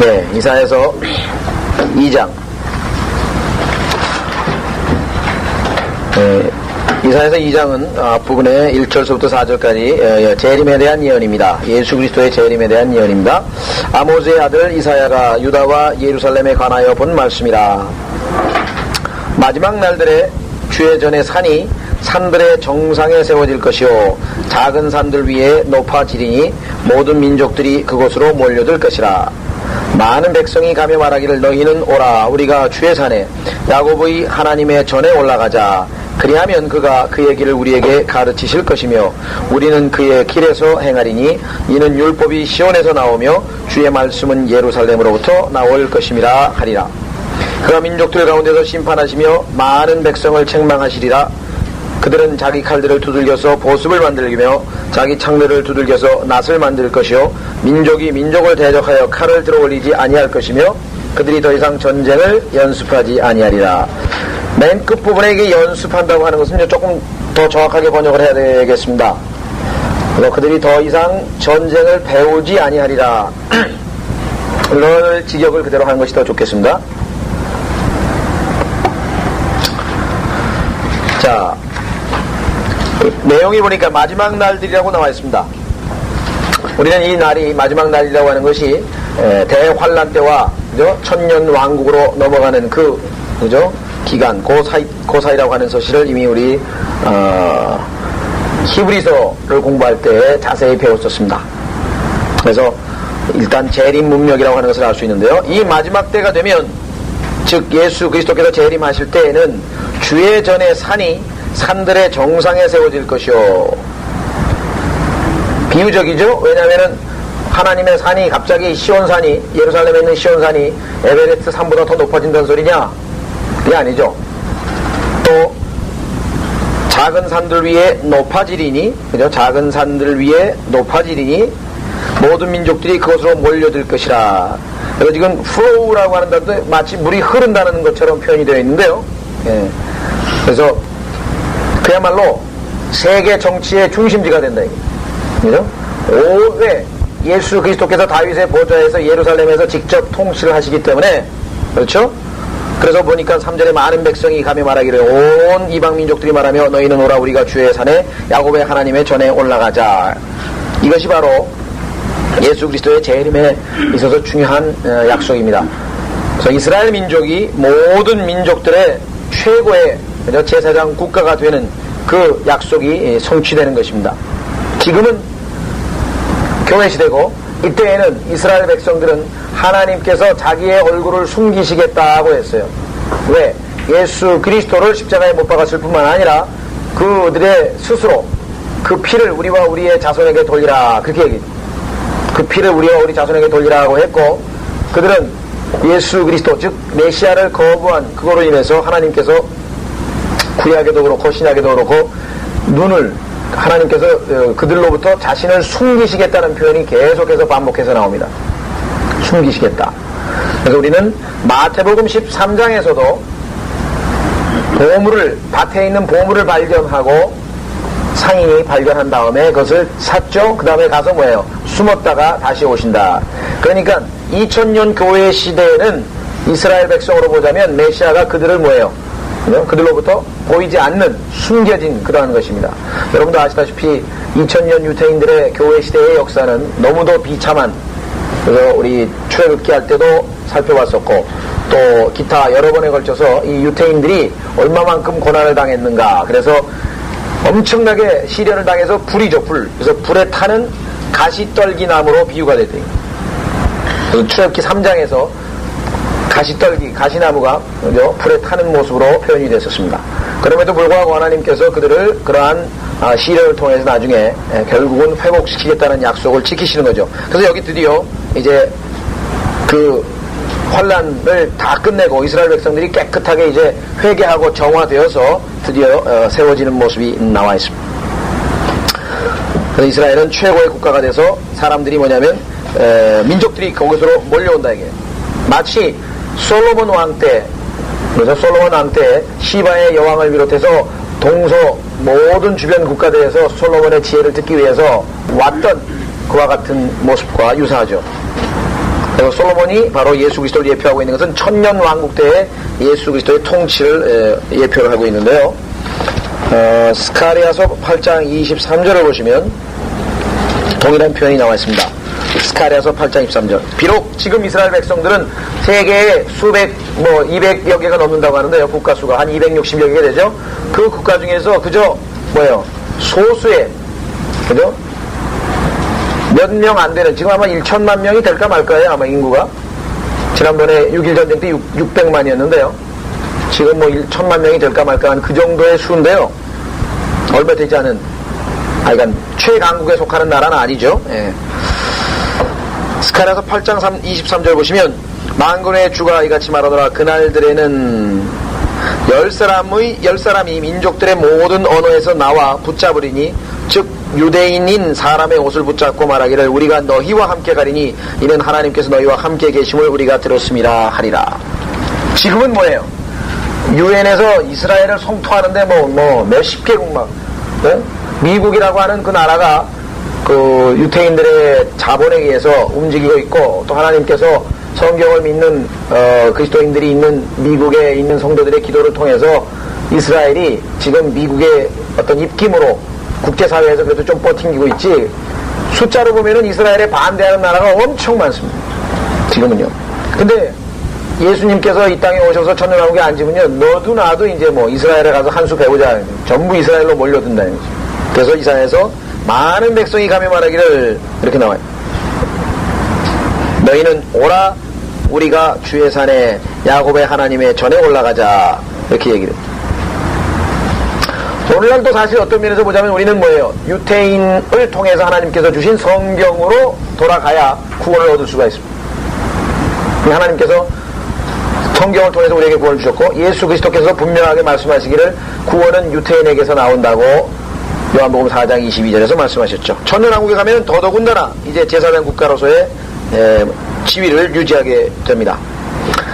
네, 이사야서 2장. 이사야서 2장은 앞부분에 1절서부터 4절까지 재림에 대한 예언입니다. 예수 그리스도의 재림에 대한 예언입니다. 아모스의 아들 이사야가 유다와 예루살렘에 관하여 본 말씀이라. 마지막 날들에 주의 전에 산이 산들의 정상에 세워질 것이요 작은 산들 위에 높아지리니 모든 민족들이 그곳으로 몰려들 것이라. 많은 백성이 가며 말하기를 너희는 오라 우리가 주의 산에 야곱의 하나님의 전에 올라가자. 그리하면 그가 그의 길을 우리에게 가르치실 것이며 우리는 그의 길에서 행하리니 이는 율법이 시온에서 나오며 주의 말씀은 예루살렘으로부터 나올 것임이라 하리라. 그가 민족들 가운데서 심판하시며 많은 백성을 책망하시리라. 그들은 자기 칼들을 두들겨서 보습을 만들며 자기 창들을 두들겨서 낫을 만들 것이요 민족이 민족을 대적하여 칼을 들어올리지 아니할 것이며 그들이 더 이상 전쟁을 연습하지 아니하리라. 맨 끝부분에 이게 연습한다고 하는 것은 조금 더 정확하게 번역을 해야 되겠습니다. 그들이 더 이상 전쟁을 배우지 아니하리라. 이런 직역을 그대로 하는 것이 더 좋겠습니다. 자, 내용이 보니까 마지막 날들이라고 나와 있습니다. 우리는 이 날이 마지막 날이라고 하는 것이 대환란 때와 그죠? 천년 왕국으로 넘어가는 그죠? 기간, 그 사이라고 하는 사실을 이미 우리 히브리서를 공부할 때 자세히 배웠었습니다. 그래서 일단 재림 문명이라고 하는 것을 알 수 있는데요. 이 마지막 때가 되면 즉 예수 그리스도께서 재림하실 때에는 주의 전에 산이 산들의 정상에 세워질 것이요. 비유적이죠. 왜냐하면은 하나님의 산이 갑자기 시온산이 예루살렘에 있는 시온산이 에베레스트 산보다 더 높아진다는 소리냐? 그게 아니죠. 또 작은 산들 위에 높아지리니 그죠? 작은 산들 위에 높아지리니 모든 민족들이 그것으로 몰려들 것이라. 그래서 지금 flow라고 하는 단어도 마치 물이 흐른다는 것처럼 표현이 되어 있는데요. 예. 그래서 그야말로 세계 정치의 중심지가 된다. 그죠? 왜 예수 그리스도께서 다윗의 보좌에서 예루살렘에서 직접 통치를 하시기 때문에 그렇죠? 그래서 보니까 3절에 많은 백성이 가며 말하기를 온 이방 민족들이 말하며 너희는 오라 우리가 주의 산에 야곱의 하나님의 전에 올라가자. 이것이 바로 예수 그리스도의 재림에 있어서 중요한 약속입니다. 그래서 이스라엘 민족이 모든 민족들의 최고의 제사장 국가가 되는 그 약속이 성취되는 것입니다. 지금은 교회 시대고 이때에는 이스라엘 백성들은 하나님께서 자기의 얼굴을 숨기시겠다고 했어요. 왜? 예수 그리스도를 십자가에 못 박았을 뿐만 아니라 그들의 스스로 그 피를 우리와 우리의 자손에게 돌리라 그렇게 얘기해요. 그 피를 우리와 우리 자손에게 돌리라고 했고 그들은 예수 그리스도 즉 메시아를 거부한 그거로 인해서 하나님께서 구약에도 그렇고 신약에도 그렇고 눈을 하나님께서 그들로부터 자신을 숨기시겠다는 표현이 계속해서 반복해서 나옵니다. 숨기시겠다. 그래서 우리는 마태복음 13장에서도 밭에 있는 보물을 발견하고 상인이 발견한 다음에 그것을 샀죠. 그 다음에 가서 뭐예요? 숨었다가 다시 오신다. 그러니까 2000년 교회 시대에는 이스라엘 백성으로 보자면 메시아가 그들을 뭐예요? 그들로부터 보이지 않는 숨겨진 그러한 것입니다. 여러분도 아시다시피 2000년 유태인들의 교회 시대의 역사는 너무도 비참한, 그래서 우리 출애굽기 할 때도 살펴봤었고 또 기타 여러 번에 걸쳐서 이 유태인들이 얼마만큼 고난을 당했는가. 그래서 엄청나게 시련을 당해서 불이죠. 그래서 불에 타는 가시떨기 나무로 비유가 됐대요. 그래서 출애굽기 3장에서 가시나무가 그죠? 불에 타는 모습으로 표현이 됐었습니다. 그럼에도 불구하고 하나님께서 그들을 그러한 시련을 통해서 나중에 결국은 회복시키겠다는 약속을 지키시는 거죠. 그래서 여기 드디어 이제 그 환란을 다 끝내고 이스라엘 백성들이 깨끗하게 이제 회개하고 정화되어서 드디어 세워지는 모습이 나와 있습니다. 그래서 이스라엘은 최고의 국가가 돼서 사람들이 뭐냐면 민족들이 거기서로 몰려온다 이게. 마치 솔로몬 왕 때, 그래서 솔로몬 왕 때 시바의 여왕을 비롯해서 동서 모든 주변 국가들에서 솔로몬의 지혜를 듣기 위해서 왔던 그와 같은 모습과 유사하죠. 그리고 솔로몬이 바로 예수 그리스도를 예표하고 있는 것은 천년 왕국 때의 예수 그리스도의 통치를 예표를 하고 있는데요. 스가랴서 8장 23절을 보시면 동일한 표현이 나와 있습니다. 스가랴서 8장 23절. 비록 지금 이스라엘 백성들은 세계에 수백, 200여 개가 넘는다고 하는데요. 국가 수가 한 260여 개 되죠. 그 국가 중에서 그저 소수의, 그죠? 몇 명 안 되는, 지금 아마 1천만 명이 될까 말까요? 아마 인구가. 지난번에 6.1 전쟁 때 600만이었는데요. 지금 1천만 명이 될까 말까 한 그 정도의 수인데요. 얼마 되지 않은, 그러니까 최강국에 속하는 나라는 아니죠. 예. 스가랴서 8장 23절 보시면 만군의 주가 이같이 말하더라. 그날들에는 열 사람이 민족들의 모든 언어에서 나와 붙잡으리니 즉 유대인인 사람의 옷을 붙잡고 말하기를 우리가 너희와 함께 가리니 이는 하나님께서 너희와 함께 계심을 우리가 들었음이라 하리라. 지금은 뭐예요? 유엔에서 이스라엘을 성토하는데 몇십 개국 미국이라고 하는 그 나라가 그 유태인들의 자본에 의해서 움직이고 있고, 또 하나님께서 성경을 믿는 그리스도인들이 있는 미국에 있는 성도들의 기도를 통해서 이스라엘이 지금 미국의 어떤 입김으로 국제사회에서 그래도 좀 버팅기고 있지, 숫자로 보면은 이스라엘에 반대하는 나라가 엄청 많습니다. 지금은요. 근데 예수님께서 이 땅에 오셔서 천년왕국에 앉으면요, 너도 나도 이제 이스라엘에 가서 한 수 배우자, 전부 이스라엘로 몰려든다는 거죠. 그래서 이사야에서 많은 백성이 가며 말하기를 이렇게 나와요. 너희는 오라, 우리가 주의 산에 야곱의 하나님의 전에 올라가자, 이렇게 얘기를 해요. 오늘날도 사실 어떤 면에서 보자면 우리는 뭐예요? 유태인을 통해서 하나님께서 주신 성경으로 돌아가야 구원을 얻을 수가 있습니다. 하나님께서 성경을 통해서 우리에게 구원을 주셨고, 예수 그리스도께서 분명하게 말씀하시기를 구원은 유태인에게서 나온다고 요한복음 4장 22절에서 말씀하셨죠. 천년왕국에 가면 더더군다나 이제 제사장 국가로서의 지위를 유지하게 됩니다.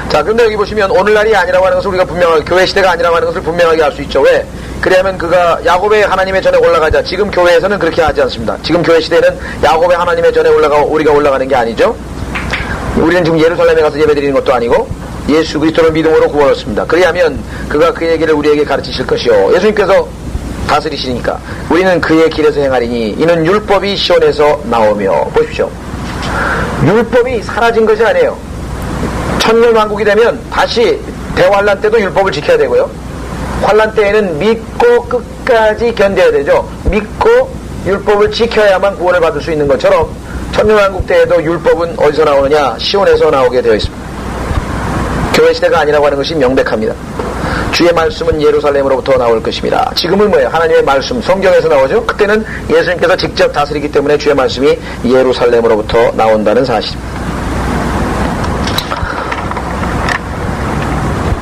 자, 그런데 여기 보시면 오늘날이 아니라고 하는 것을 우리가 분명하게, 교회 시대가 아니라고 하는 것을 분명하게 알 수 있죠. 왜? 그래야면 그가 야곱의 하나님의 전에 올라가자. 지금 교회에서는 그렇게 하지 않습니다. 지금 교회 시대는 야곱의 하나님의 전에 우리가 올라가는 게 아니죠. 우리는 지금 예루살렘에 가서 예배드리는 것도 아니고 예수 그리스도를 믿음으로 구원을 얻습니다. 그래야면 그가 그 얘기를 우리에게 가르치실 것이요. 예수님께서 다스리시니까 우리는 그의 길에서 행하리니 이는 율법이 시온에서 나오며. 보십시오. 율법이 사라진 것이 아니에요. 천년왕국이 되면 다시 대환란 때도 율법을 지켜야 되고요. 환란 때에는 믿고 끝까지 견뎌야 되죠. 믿고 율법을 지켜야만 구원을 받을 수 있는 것처럼 천년왕국 때에도 율법은 어디서 나오느냐? 시온에서 나오게 되어 있습니다. 교회 시대가 아니라고 하는 것이 명백합니다. 주의 말씀은 예루살렘으로부터 나올 것입니다. 지금은 뭐예요? 하나님의 말씀, 성경에서 나오죠? 그때는 예수님께서 직접 다스리기 때문에 주의 말씀이 예루살렘으로부터 나온다는 사실입니다.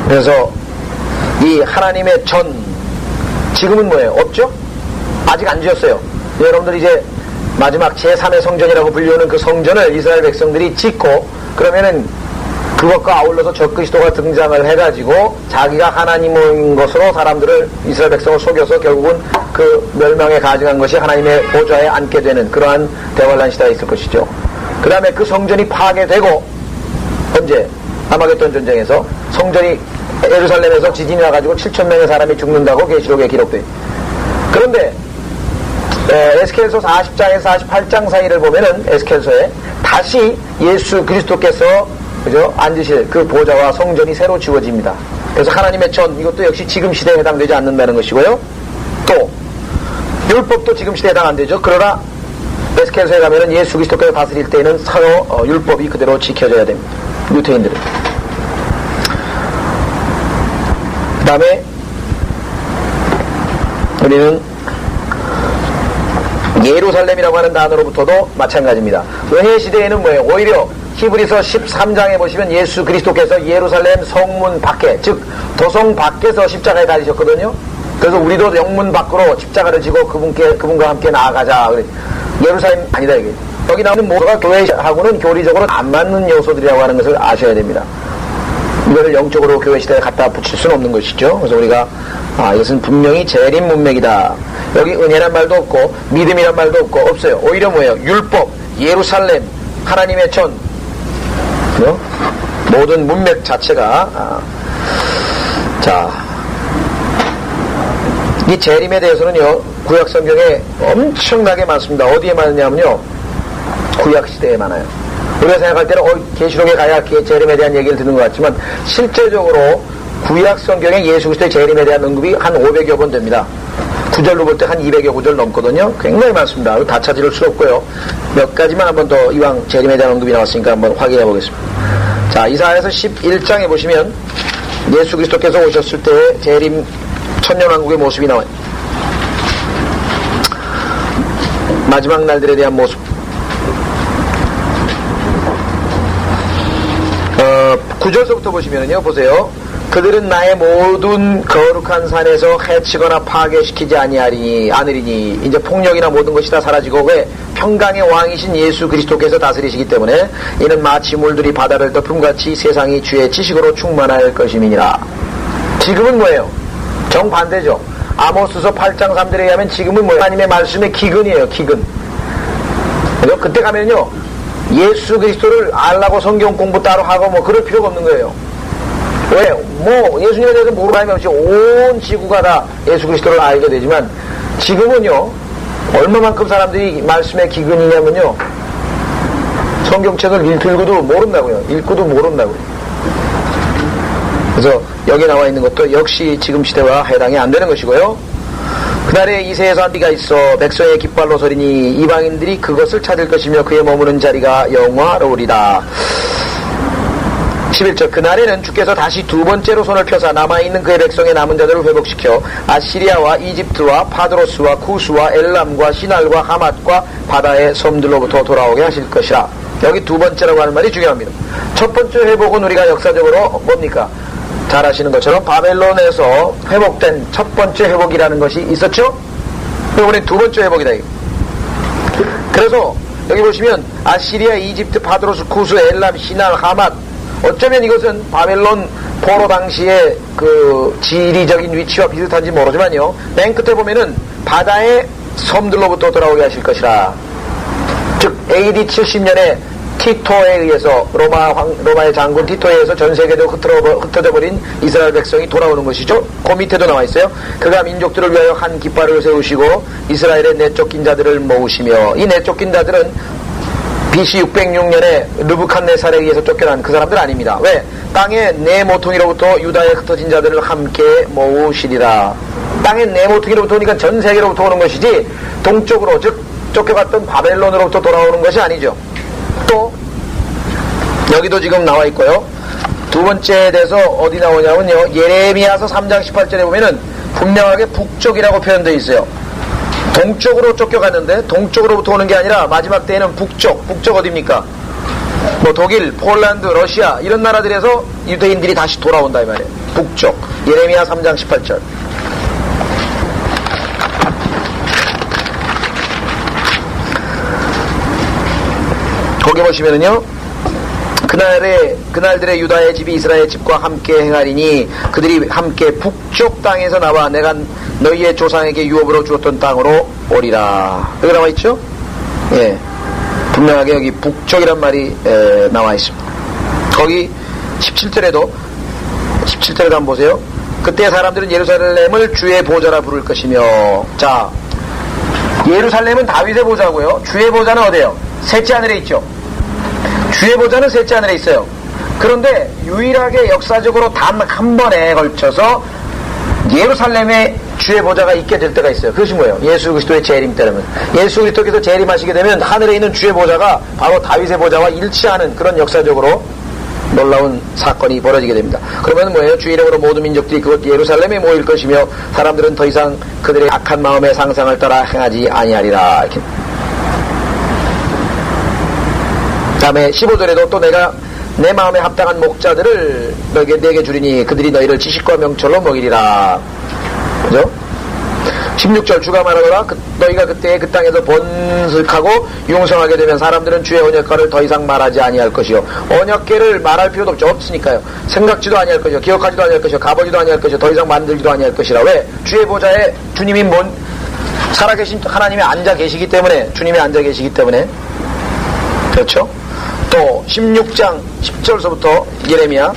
그래서 이 하나님의 전, 지금은 뭐예요? 없죠? 아직 안 지었어요. 여러분들 이제 마지막 제3의 성전이라고 불리우는 그 성전을 이스라엘 백성들이 짓고, 그러면은 그것과 아울러서 적그리스도가 등장을 해가지고 자기가 하나님인 것으로 사람들을, 이스라엘 백성을 속여서 결국은 그 멸망에 가증한 것이 하나님의 보좌에 앉게 되는 그러한 대환란 시대가 있을 것이죠. 그 다음에 그 성전이 파괴되고, 언제? 아마겟돈 전쟁에서 성전이 예루살렘에서 지진이 나가지고 7,000명의 사람이 죽는다고 계시록에 기록돼. 그런데 에스겔서 40장에서 48장 사이를 보면은 에스겔서에 다시 예수 그리스도께서 그죠? 앉으실 그 보좌와 성전이 새로 지워집니다. 그래서 하나님의 전, 이것도 역시 지금 시대에 해당되지 않는다는 것이고요. 또 율법도 지금 시대에 해당 안 되죠. 그러나 에스겔서에 가면은 예수 그리스도께서 다스릴 때에는 서로 율법이 그대로 지켜져야 됩니다. 유태인들은. 그 다음에 우리는 예루살렘이라고 하는 단어로부터도 마찬가지입니다. 은혜 시대에는 뭐예요? 오히려 히브리서 13장에 보시면 예수 그리스도께서 예루살렘 성문 밖에, 즉 도성 밖에서 십자가에 달리셨거든요. 그래서 우리도 영문 밖으로 십자가를 지고 그분과 함께 나아가자. 예루살렘 아니다 이게. 여기 나오는 모두가 교회하고는 교리적으로 안 맞는 요소들이라고 하는 것을 아셔야 됩니다. 이거를 영적으로 교회 시대에 갖다 붙일 수는 없는 것이죠. 그래서 우리가 이것은 분명히 재림 문맥이다. 여기 은혜란 말도 없고 믿음이란 말도 없고 없어요. 오히려 뭐예요? 율법, 예루살렘, 하나님의 전, 모든 문맥 자체가 자, 이 재림에 대해서는요 구약 성경에 엄청나게 많습니다. 어디에 많으냐면요 구약 시대에 많아요. 우리가 생각할 때는 계시록에 가야 재림에 대한 얘기를 듣는 것 같지만 실제적으로 구약 성경에 예수 그리스도의 재림에 대한 언급이 한 500여 번 됩니다. 구절로 볼 때 한 200여 구절 넘거든요. 굉장히 많습니다. 다 찾을 수 없고요. 몇 가지만 한번 더 이왕 재림에 대한 언급이 나왔으니까 한번 확인해 보겠습니다. 자, 이사야서 11장에 보시면 예수 그리스도께서 오셨을 때 재림 천년왕국의 모습이 나와요. 마지막 날들에 대한 모습. 9절서부터 보시면은요, 보세요. 그들은 나의 모든 거룩한 산에서 해치거나 파괴시키지 않으리니 이제 폭력이나 모든 것이 다 사라지고 왜 평강의 왕이신 예수 그리스도께서 다스리시기 때문에 이는 마치 물들이 바다를 덮음같이 세상이 주의 지식으로 충만할 것임이니라. 지금은 뭐예요? 정반대죠. 아모스서 8장 3절에 의하면 지금은 뭐예요? 하나님의 말씀의 기근이에요. 기근. 그때 가면요 예수 그리스도를 알라고 성경 공부 따로 하고 뭐 그럴 필요가 없는 거예요. 왜? 뭐 예수님에 대해서 모르는 사람이 없이 온 지구가 다 예수 그리스도를 알게 되지만 지금은요 얼마만큼 사람들이 말씀의 기근이냐면요 성경책을 들고도 모른다고요. 읽고도 모른다고요. 그래서 여기 나와 있는 것도 역시 지금 시대와 해당이 안 되는 것이고요. 그날에 이새에서 한 비가 있어 백성의 깃발로 서리니 이방인들이 그것을 찾을 것이며 그의 머무는 자리가 영화로우리다. 11절 그날에는 주께서 다시 두 번째로 손을 펴사 남아있는 그의 백성의 남은 자들을 회복시켜 아시리아와 이집트와 파드로스와 쿠스와 엘람과 시날과 하맛과 바다의 섬들로부터 돌아오게 하실 것이라. 여기 두 번째라고 하는 말이 중요합니다. 첫 번째 회복은 우리가 역사적으로 뭡니까? 잘 아시는 것처럼 바벨론에서 회복된 첫 번째 회복이라는 것이 있었죠? 이번엔 두 번째 회복이다. 그래서 여기 보시면 아시리아, 이집트, 파드로스, 쿠스, 엘람, 시날, 하맛 어쩌면 이것은 바벨론 포로 당시의 그 지리적인 위치와 비슷한지 모르지만요. 맨 끝에 보면은 바다의 섬들로부터 돌아오게 하실 것이라. 즉 AD 70년에 티토에 의해서 로마의 장군 티토에 의해서 전 세계도 흩어져 버린 이스라엘 백성이 돌아오는 것이죠. 그 밑에도 나와 있어요. 그가 민족들을 위하여 한 깃발을 세우시고 이스라엘의 내쫓긴 자들을 모으시며 이 내쫓긴 자들은 BC 606년에 르브칸네살에 의해서 쫓겨난 그 사람들 아닙니다. 왜? 땅의 네 모퉁이로부터 유다에 흩어진 자들을 함께 모으시리라. 땅의 네 모퉁이로부터 오니까 전 세계로부터 오는 것이지 동쪽으로 즉 쫓겨갔던 바벨론으로부터 돌아오는 것이 아니죠. 또 여기도 지금 나와 있고요. 두 번째에 대해서 어디 나오냐면요. 예레미야서 3장 18절에 보면은 분명하게 북쪽이라고 표현되어 있어요. 동쪽으로 쫓겨갔는데 동쪽으로부터 오는 게 아니라 마지막 때에는 북쪽 어디입니까? 뭐 독일, 폴란드, 러시아 이런 나라들에서 유대인들이 다시 돌아온다 이 말이에요. 북쪽. 예레미야 3장 18절. 거기 보시면은요. 그날들의 유다의 집이 이스라엘의 집과 함께 행하리니 그들이 함께 북쪽 땅에서 나와 내가 너희의 조상에게 유업으로 주었던 땅으로 오리라. 여기 나와 있죠? 예. 분명하게 여기 북쪽이란 말이 나와 있습니다. 거기 17절에도 한번 보세요. 그때 사람들은 예루살렘을 주의 보좌라 부를 것이며 자 예루살렘은 다윗의 보좌고요. 주의 보좌는 어디예요? 셋째 하늘에 있죠. 주의 보좌는 셋째 하늘에 있어요. 그런데 유일하게 역사적으로 단 한 번에 걸쳐서 예루살렘에 주의 보좌가 있게 될 때가 있어요. 그것이 뭐예요? 예수 그리스도의 재림 때라면 예수 그리스도께서 재림하시게 되면 하늘에 있는 주의 보좌가 바로 다윗의 보좌와 일치하는 그런 역사적으로 놀라운 사건이 벌어지게 됩니다. 그러면 뭐예요? 주의 이름으로 모든 민족들이 그것 예루살렘에 모일 것이며 사람들은 더 이상 그들의 악한 마음의 상상을 따라 행하지 아니하리라. 이렇게. 다음에 15절에도 또 내가 내 마음에 합당한 목자들을 내게 주리니 그들이 너희를 지식과 명철로 먹이리라. 그죠? 16절 주가 말하노라 너희가 그때 그 땅에서 번식하고 융성하게 되면 사람들은 주의 언약궤를 더 이상 말하지 아니할 것이요. 언약궤를 말할 필요도 없으니까요. 생각지도 아니할 것이요. 기억하지도 아니할 것이요. 가보지도 아니할 것이요. 더 이상 만들지도 아니할 것이라. 왜? 주의 보좌에 주님이 살아계신 하나님이 앉아 계시기 때문에 주님이 앉아 계시기 때문에 그렇죠? 또 또 16장 10절서부터 예레미야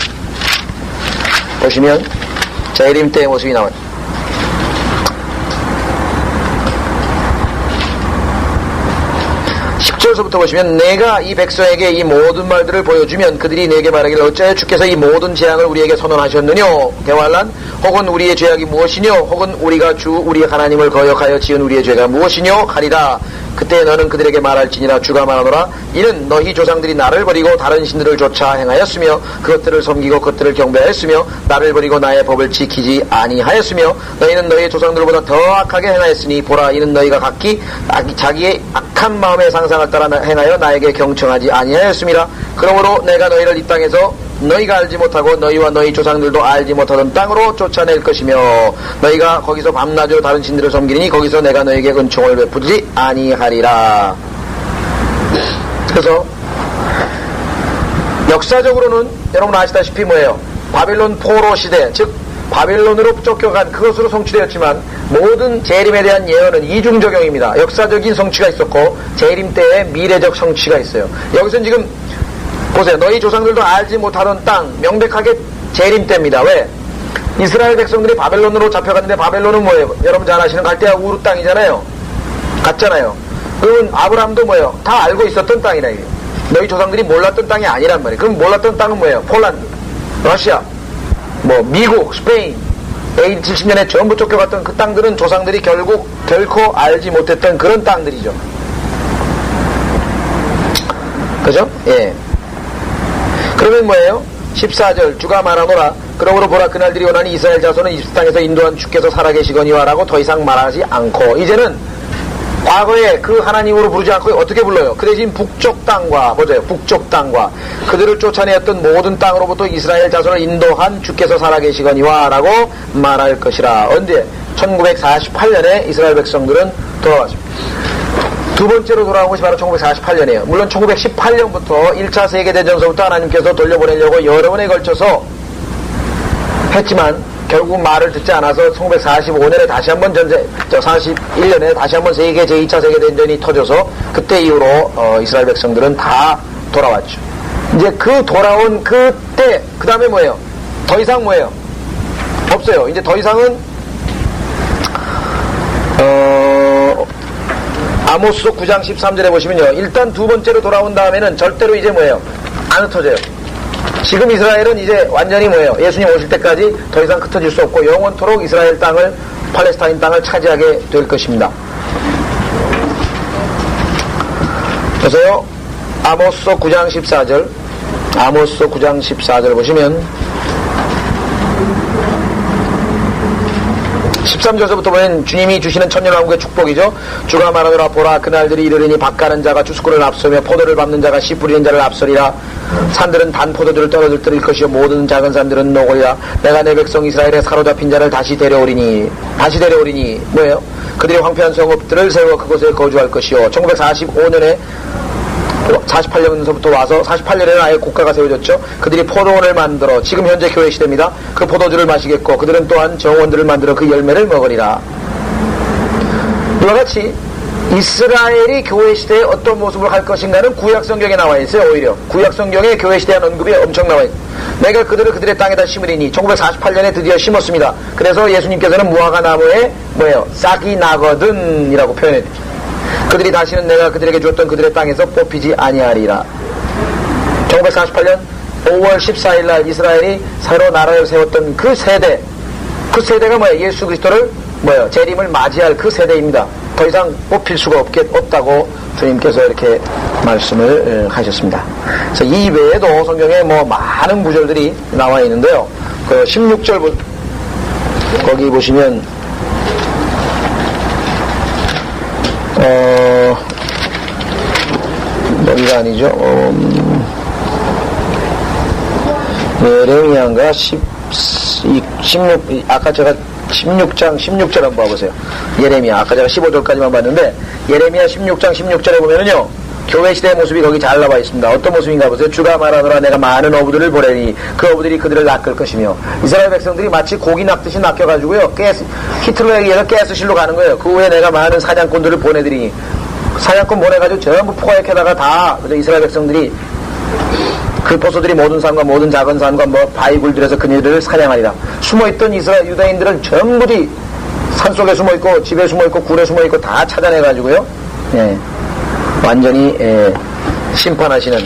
보시면 재림 때의 모습이 나와요. 10절서부터 보시면 내가 이 백성에게 이 모든 말들을 보여주면 그들이 내게 말하기를 어찌하여 주께서 이 모든 재앙을 우리에게 선언하셨느뇨. 대환란 혹은 우리의 죄악이 무엇이뇨. 혹은 우리가 주 우리 하나님을 거역하여 지은 우리의 죄가 무엇이뇨 하리라. 그때 너는 그들에게 말할지니라. 주가 말하노라. 이는 너희 조상들이 나를 버리고 다른 신들을 쫓아 행하였으며 그것들을 섬기고 그것들을 경배하였으며 나를 버리고 나의 법을 지키지 아니하였으며 너희는 너희의 조상들보다 더 악하게 행하였으니 보라 이는 너희가 각기 자기의 악한 마음의 상상을 따라 행하여 나에게 경청하지 아니하였습니다. 그러므로 내가 너희를 이 땅에서 너희가 알지 못하고 너희와 너희 조상들도 알지 못하던 땅으로 쫓아낼 것이며 너희가 거기서 밤낮으로 다른 신들을 섬기니 거기서 내가 너희에게 은총을 베푸지 아니하리라. 그래서 역사적으로는 여러분 아시다시피 뭐예요? 바빌론 포로 시대, 즉 바빌론으로 쫓겨간 그것으로 성취되었지만 모든 재림에 대한 예언은 이중적용입니다. 역사적인 성취가 있었고 재림 때의 미래적 성취가 있어요. 여기서는 지금 보세요. 너희 조상들도 알지 못하던 땅 명백하게 재림 때입니다. 왜? 이스라엘 백성들이 바벨론으로 잡혀갔는데 바벨론은 뭐예요? 여러분 잘 아시는 갈대아 우르 땅이잖아요. 같잖아요. 그러면 아브라함도 뭐예요? 다 알고 있었던 땅이라 이게. 너희 조상들이 몰랐던 땅이 아니란 말이에요. 그럼 몰랐던 땅은 뭐예요? 폴란드, 러시아, 뭐 미국, 스페인, AD 70년에 전부 쫓겨갔던 그 땅들은 조상들이 결국 결코 알지 못했던 그런 땅들이죠. 그죠? 예. 그러면 뭐예요? 14절 주가 말하노라. 그러므로 보라 그날들이 오나니 이스라엘 자손은 이집트 땅에서 인도한 주께서 살아계시거니와 라고 더 이상 말하지 않고 이제는 과거에 그 하나님으로 부르지 않고 어떻게 불러요? 그 대신 북쪽 땅과 보세요. 북쪽 땅과 그들을 쫓아내었던 모든 땅으로부터 이스라엘 자손을 인도한 주께서 살아계시거니와 라고 말할 것이라. 언제? 1948년에 이스라엘 백성들은 돌아왔습니다. 두 번째로 돌아온 것이 바로 1948년이에요. 물론 1918년부터 1차 세계대전서부터 하나님께서 돌려보내려고 여러 번에 걸쳐서 했지만 결국 말을 듣지 않아서 1945년에 다시 한번 41년에 다시 한번 제2차 세계대전이 터져서 그때 이후로 이스라엘 백성들은 다 돌아왔죠. 이제 그 돌아온 그때 그 다음에 뭐예요? 더 이상 뭐예요? 없어요. 이제 더 이상은 아모스 9장 13절에 보시면요. 일단 두 번째로 돌아온 다음에는 절대로 이제 뭐예요? 안 흩어져요. 지금 이스라엘은 이제 완전히 뭐예요? 예수님 오실 때까지 더 이상 흩어질 수 없고 영원토록 이스라엘 땅을, 팔레스타인 땅을 차지하게 될 것입니다. 그래서요, 아모스 9장 14절, 아모스 9장 14절 보시면 13절서부터 보면 주님이 주시는 천년왕국의 축복이죠. 주가 말하노라 보라 그날들이 이르리니 밭 가는 자가 추수꾼을 앞서며 포도를 밟는 자가 씨 뿌리는 자를 앞서리라. 산들은 단 포도주를 떨어뜨릴 것이요 모든 작은 산들은 녹으리라. 내가 내 백성 이스라엘에 사로잡힌 자를 다시 데려오리니 뭐예요? 그들이 황폐한 성읍들을 세워 그곳에 거주할 것이요. 1945년에 48년서부터 와서 48년에는 아예 국가가 세워졌죠. 그들이 포도원을 만들어 지금 현재 교회 시대입니다. 그 포도주를 마시겠고 그들은 또한 정원들을 만들어 그 열매를 먹으리라. 이와 같이 이스라엘이 교회 시대에 어떤 모습을 할 것인가는 구약성경에 나와 있어요. 오히려 구약성경에 교회 시대에 대한 언급이 엄청 나와 있어요. 내가 그들을 그들의 땅에다 심으리니 1948년에 드디어 심었습니다. 그래서 예수님께서는 무화과 나무에 뭐예요? 싹이 나거든 이라고 표현했죠. 그들이 다시는 내가 그들에게 주었던 그들의 땅에서 뽑히지 아니하리라. 1948년 5월 14일 날 이스라엘이 새로 나라를 세웠던 그 세대가 뭐예요? 예수 그리스도를 뭐예요? 재림을 맞이할 그 세대입니다. 더 이상 뽑힐 수가 없다고 주님께서 이렇게 말씀을 하셨습니다. 그래서 이 외에도 성경에 뭐 많은 구절들이 나와 있는데요. 그 16절 거기 보시면 여기가 아니죠. 예레미야인가 16 아까 제가 16장 16절 한번 봐보세요. 예레미야 아까 제가 15절까지만 봤는데 예레미야 16장 16절에 보면은요 교회 시대의 모습이 거기 잘 나와 있습니다. 어떤 모습인가 보세요. 주가 말하노라 내가 많은 어부들을 보내니 그 어부들이 그들을 낚을 것이며 이스라엘 백성들이 마치 고기 낚듯이 낚여가지고요 히틀러에 의해서 가스실로 가는 거예요. 그 후에 내가 많은 사냥꾼들을 보내드리니 사냥꾼 보내가지고 전부 포획해다가 다 이스라엘 백성들이 그 포소들이 모든 산과 모든 작은 산과 바위굴들에서 그녀들을 사냥하리라. 숨어있던 이스라엘 유다인들을 전부지 산속에 숨어있고 집에 숨어있고 굴에 숨어있고 다 찾아내가지고요, 예, 완전히 심판하시는.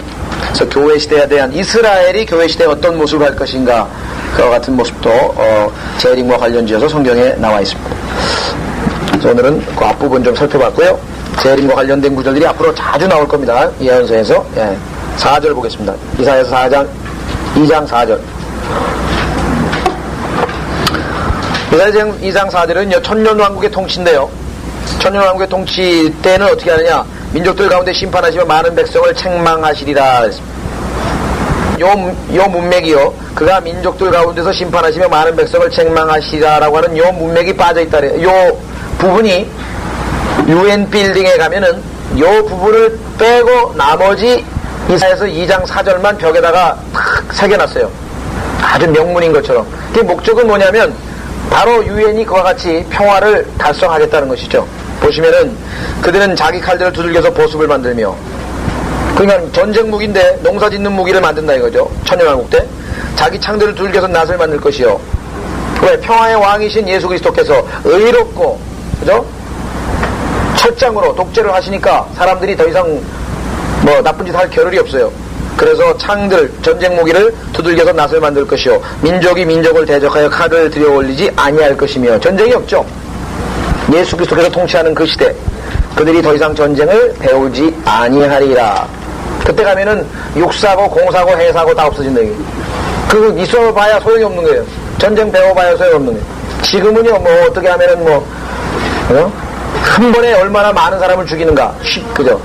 그래서 교회 시대에 대한, 이스라엘이 교회 시대에 어떤 모습을 할 것인가, 그와 같은 모습도 재림과 관련지어서 성경에 나와 있습니다. 그래서 오늘은 그 앞부분 좀 살펴봤고요. 재림과 관련된 구절들이 앞으로 자주 나올 겁니다. 예언서에서. 예. 4절 보겠습니다. 이사야서 2장 4절. 이사야서 2장 4절은 천년왕국의 통치인데요. 천년왕국의 통치 때는 어떻게 하느냐? 민족들 가운데 심판하시며 많은 백성을 책망하시리라 그랬습니다. 요 문맥이요, 그가 민족들 가운데서 심판하시며 많은 백성을 책망하시리라라고 하는 요 문맥이 빠져있다 그래요. 요 부분이 UN 빌딩에 가면은 요 부분을 빼고 나머지 이사야서 2장 4절만 벽에다가 탁 새겨놨어요. 아주 명문인 것처럼. 그 목적은 뭐냐면 바로 UN이 그와 같이 평화를 달성하겠다는 것이죠. 보시면은 그들은 자기 칼들을 두들겨서 보습을 만들며, 그러니까 전쟁 무기인데 농사 짓는 무기를 만든다 이거죠. 천년왕국 때 자기 창들을 두들겨서 낫을 만들 것이요. 왜? 평화의 왕이신 예수 그리스도께서 의롭고, 그죠? 철장으로 독재를 하시니까 사람들이 더 이상 나쁜 짓 할 겨를이 없어요. 그래서 창들, 전쟁 무기를 두들겨서 낫을 만들 것이요, 민족이 민족을 대적하여 칼을 들여 올리지 아니할 것이며. 전쟁이 없죠. 예수 그리스도께서 통치하는 그 시대, 그들이 더 이상 전쟁을 배우지 아니하리라. 그때 가면은 육사고 공사고 해사고 다 없어진다. 그거 있어봐야 소용이 없는 거예요. 전쟁 배워봐야 소용이 없는 거예요. 지금은요, 어떻게 하면은 한 번에 얼마나 많은 사람을 죽이는가, 그죠?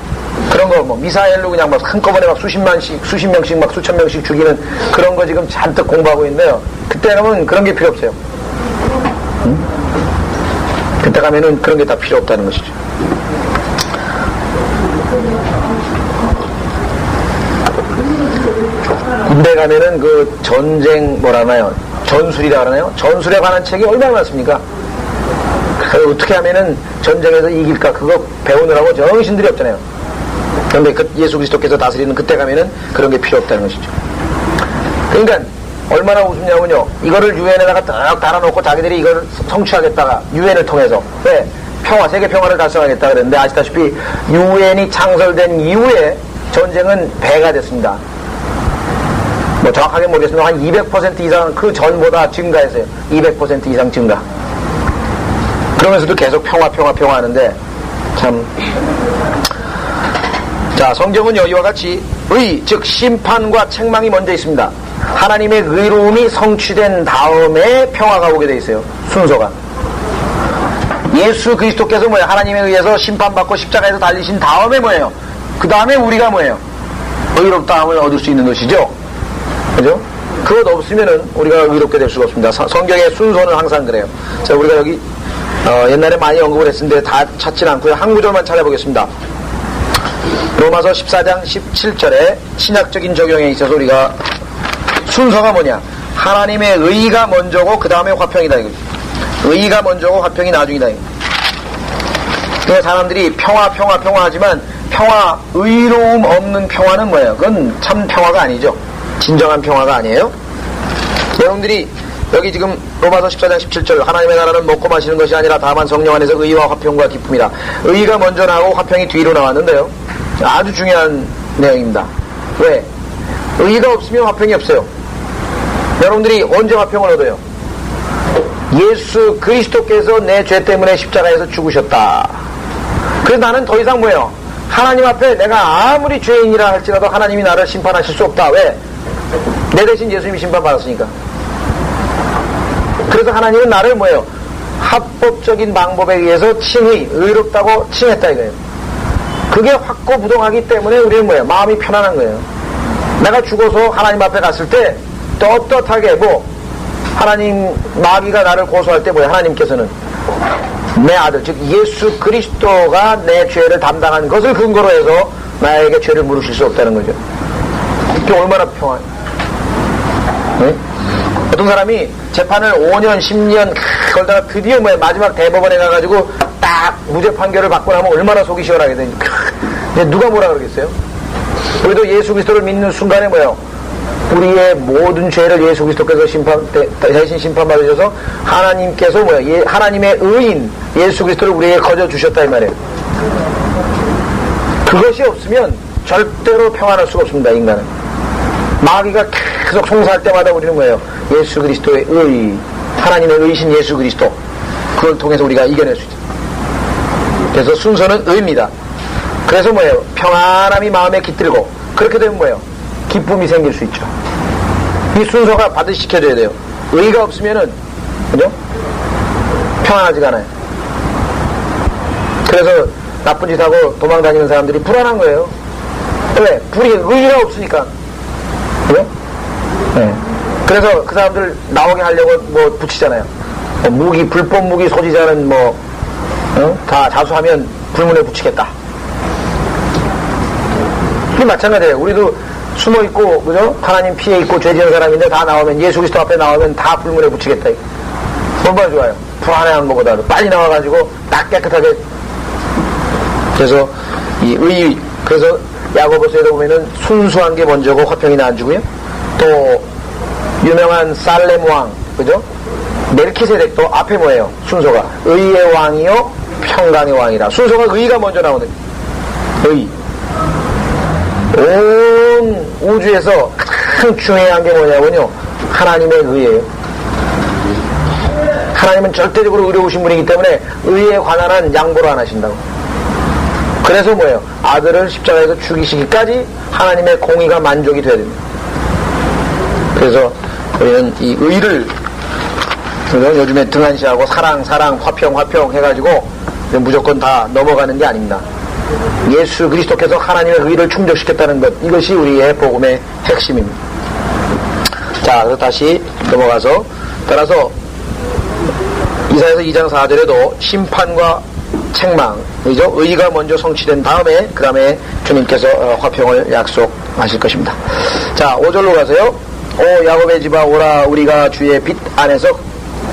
그런 거 미사일로 그냥 한꺼번에 수십 명씩 수천 명씩 죽이는 그런 거 지금 잔뜩 공부하고 있는데요. 그때 가면 그런 게 필요 없어요. 그때 가면은 그런 게 다 필요 없다는 것이죠. 군대 가면은 그 전쟁 전술이라 그러나요? 전술에 관한 책이 얼마나 많습니까? 어떻게 하면은 전쟁에서 이길까, 그거 배우느라고 정신들이 없잖아요. 그런데 예수 그리스도께서 다스리는 그때 가면은 그런 게 필요 없다는 것이죠. 그러니까 얼마나 우습냐면요, 이거를 유엔에다가 딱 달아놓고 자기들이 이걸 성취하겠다가 유엔을 통해서, 왜? 세계 평화를 달성하겠다 그랬는데, 아시다시피 유엔이 창설된 이후에 전쟁은 배가 됐습니다. 정확하게 모르겠습니다. 한 200% 이상 그 전보다 증가했어요. 200% 이상 증가. 그러면서도 계속 평화 하는데, 참. 자, 성경은요, 이와 같이 즉 심판과 책망이 먼저 있습니다. 하나님의 의로움이 성취된 다음에 평화가 오게 돼 있어요. 순서가. 예수 그리스도께서 하나님에 의해서 심판받고 십자가에서 달리신 다음에 그 다음에 우리가 의롭다함을 얻을 수 있는 것이죠. 그죠? 그것 없으면은 우리가 의롭게 될 수가 없습니다. 성경의 순서는 항상 그래요. 자, 우리가 여기 옛날에 많이 언급을 했는데 다 찾지는 않고요. 한 구절만 찾아보겠습니다. 로마서 14장 17절에 신약적인 적용에 있어서 우리가 순서가 뭐냐? 하나님의 의가 먼저고 그 다음에 화평이다 이거죠. 의가 먼저고 화평이 나중이다 이거죠. 그래서 사람들이 평화 하지만 의로움 없는 평화는 뭐예요? 그건 참 평화가 아니죠. 진정한 평화가 아니에요. 여러분들이 여기 지금 로마서 14장 17절, 하나님의 나라는 먹고 마시는 것이 아니라 다만 성령 안에서 의와 화평과 기쁨이다. 의가 먼저 나오고 화평이 뒤로 나왔는데요. 아주 중요한 내용입니다. 왜? 의가 없으면 화평이 없어요. 여러분들이 언제 화평을 얻어요? 예수 그리스도께서 내 죄 때문에 십자가에서 죽으셨다. 그래서 나는 더 이상 하나님 앞에 내가 아무리 죄인이라 할지라도 하나님이 나를 심판하실 수 없다. 왜? 내 대신 예수님이 심판받았으니까. 그래서 하나님은 나를 합법적인 방법에 의해서 칭의, 의롭다고 칭했다 이거예요. 그게 확고부동하기 때문에 우리는 마음이 편안한 거예요. 내가 죽어서 하나님 앞에 갔을 때 떳떳하게 하나님 마귀가 나를 고소할 때 하나님께서는 내 아들 즉 예수 그리스도가 내 죄를 담당한 것을 근거로 해서 나에게 죄를 물으실 수 없다는 거죠. 이게 얼마나 평화해요. 네? 어떤 사람이 재판을 5년 10년 걸다가 드디어 마지막 대법원에 가가지고 딱 무죄 판결을 받고 나면 얼마나 속이 시원하게 되니 누가 뭐라 그러겠어요? 우리도 예수 그리스도를 믿는 순간에 우리의 모든 죄를 예수 그리스도께서 대신 심판받으셔서 하나님께서 하나님의 의인 예수 그리스도를 우리에게 거저 주셨다 이 말이에요. 그것이 없으면 절대로 평안할 수가 없습니다. 인간은 마귀가 계속 송사할 때마다 우리는 뭐예요? 예수 그리스도의 의, 하나님의 의신 예수 그리스도, 그걸 통해서 우리가 이겨낼 수 있죠. 그래서 순서는 의입니다. 그래서 뭐예요? 평안함이 마음에 깃들고, 그렇게 되면 뭐예요? 기쁨이 생길 수 있죠. 이 순서가 반드시 지켜져야 돼요. 의가 없으면은, 그죠? 평안하지가 않아요. 그래서 나쁜 짓 하고 도망 다니는 사람들이 불안한 거예요. 왜? 의가 없으니까. 그죠? 네. 그래서 그 사람들 나오게 하려고 뭐 붙이잖아요. 불법 무기 소지자는 다 자수하면 불문에 붙이겠다. 이 마찬가지예요. 우리도 숨어 있고, 그죠? 하나님 피해 있고 죄 지은 사람인데 다 나오면, 예수 그리스도 앞에 나오면 다 불문에 붙이겠다. 얼마나 좋아요. 불안해하는 것보다도 빨리 나와가지고 딱 깨끗하게. 그래서 그래서 야고보서에도 보면은 순수한 게 먼저고 화평이 나아지고요. 또 유명한 살렘 왕, 그죠? 멜키세덱도 앞에 뭐예요? 순서가 의의 왕이요 평강의 왕이라. 순서가 의가 먼저 나오는. 의. 온 우주에서 가장 중요한 게 뭐냐면요, 하나님의 의예요. 하나님은 절대적으로 의로우신 분이기 때문에 의에 관한 한 양보를 안 하신다고. 그래서 뭐예요? 아들을 십자가에서 죽이시기까지 하나님의 공의가 만족이 돼야 됩니다. 그래서 우리는 이 의를, 요즘에 등한시하고 사랑 화평 해가지고 무조건 다 넘어가는 게 아닙니다. 예수 그리스도께서 하나님의 의를 충족시켰다는 것, 이것이 우리의 복음의 핵심입니다. 자, 그래서 다시 넘어가서 따라서 이사야서 2장 4절에도 심판과 책망, 그죠? 의가 먼저 성취된 다음에 그 다음에 주님께서 화평을 약속하실 것입니다. 자, 5절로 가세요. 오 야곱의 집아 오라, 우리가 주의 빛 안에서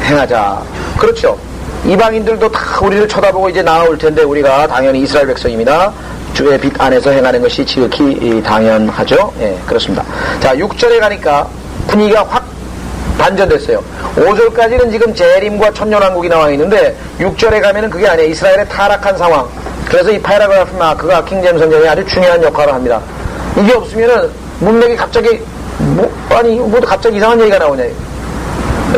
행하자. 그렇죠. 이방인들도 다 우리를 쳐다보고 이제 나올 텐데 우리가 당연히 이스라엘 백성입니다. 주의 빛 안에서 행하는 것이 지극히 당연하죠. 예, 그렇습니다. 자, 6절에 가니까 분위기가 확 반전됐어요. 5절까지는 지금 재림과 천년왕국이 나와 있는데 6절에 가면은 그게 아니에요. 이스라엘의 타락한 상황. 그래서 이 패러그래프 마크가 킹제임스 성경에 아주 중요한 역할을 합니다. 이게 없으면은 문맥이 갑자기 갑자기 이상한 얘기가 나오냐.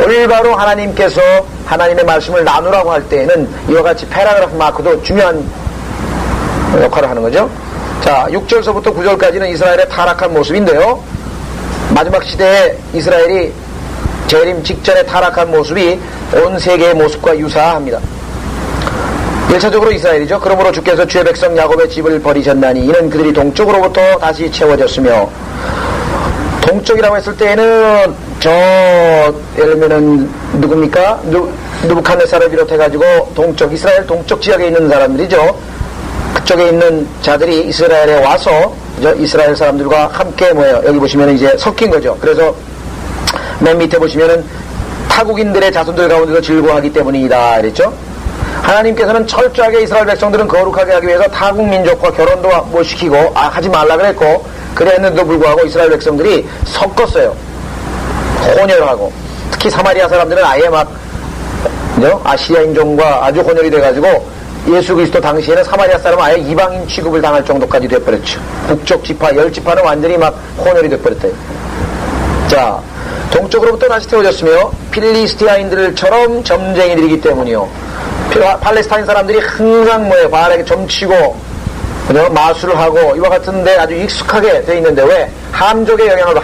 올바로 하나님께서 하나님의 말씀을 나누라고 할 때에는 이와 같이 패러그래프 마크도 중요한 역할을 하는 거죠. 자, 6절서부터 9절까지는 이스라엘의 타락한 모습인데요. 마지막 시대에 이스라엘이 재림 직전에 타락한 모습이 온 세계의 모습과 유사합니다. 1차적으로 이스라엘이죠. 그러므로 주께서 주의 백성 야곱의 집을 버리셨나니 이는 그들이 동쪽으로부터 다시 채워졌으며, 동쪽이라고 했을 때에는 예를 들면은 누굽니까? 느부갓네살을 비롯해가지고 이스라엘 동쪽 지역에 있는 사람들이죠. 그쪽에 있는 자들이 이스라엘에 와서 이스라엘 사람들과 함께 여기 보시면 이제 섞인 거죠. 그래서 맨 밑에 보시면은 타국인들의 자손들 가운데서 즐거워하기 때문이다 그랬죠. 하나님께서는 철저하게 이스라엘 백성들은 거룩하게 하기 위해서 타국 민족과 결혼도 못 시키고 하지 말라 그랬고, 그랬는데도 불구하고 이스라엘 백성들이 섞었어요. 혼혈하고. 특히 사마리아 사람들은 아예 아시아 인종과 아주 혼혈이 돼가지고 예수 그리스도 당시에는 사마리아 사람은 아예 이방인 취급을 당할 정도까지 돼버렸죠. 북쪽 지파 10지파는 완전히 혼혈이 돼버렸대요. 자, 동쪽으로부터 다시 태워졌으며 필리스티아인들처럼 점쟁이들이기 때문이요. 팔레스타인 사람들이 항상 바알에게 점치고 마술을 하고 이와 같은데 아주 익숙하게 돼 있는데, 왜? 함족의 영향을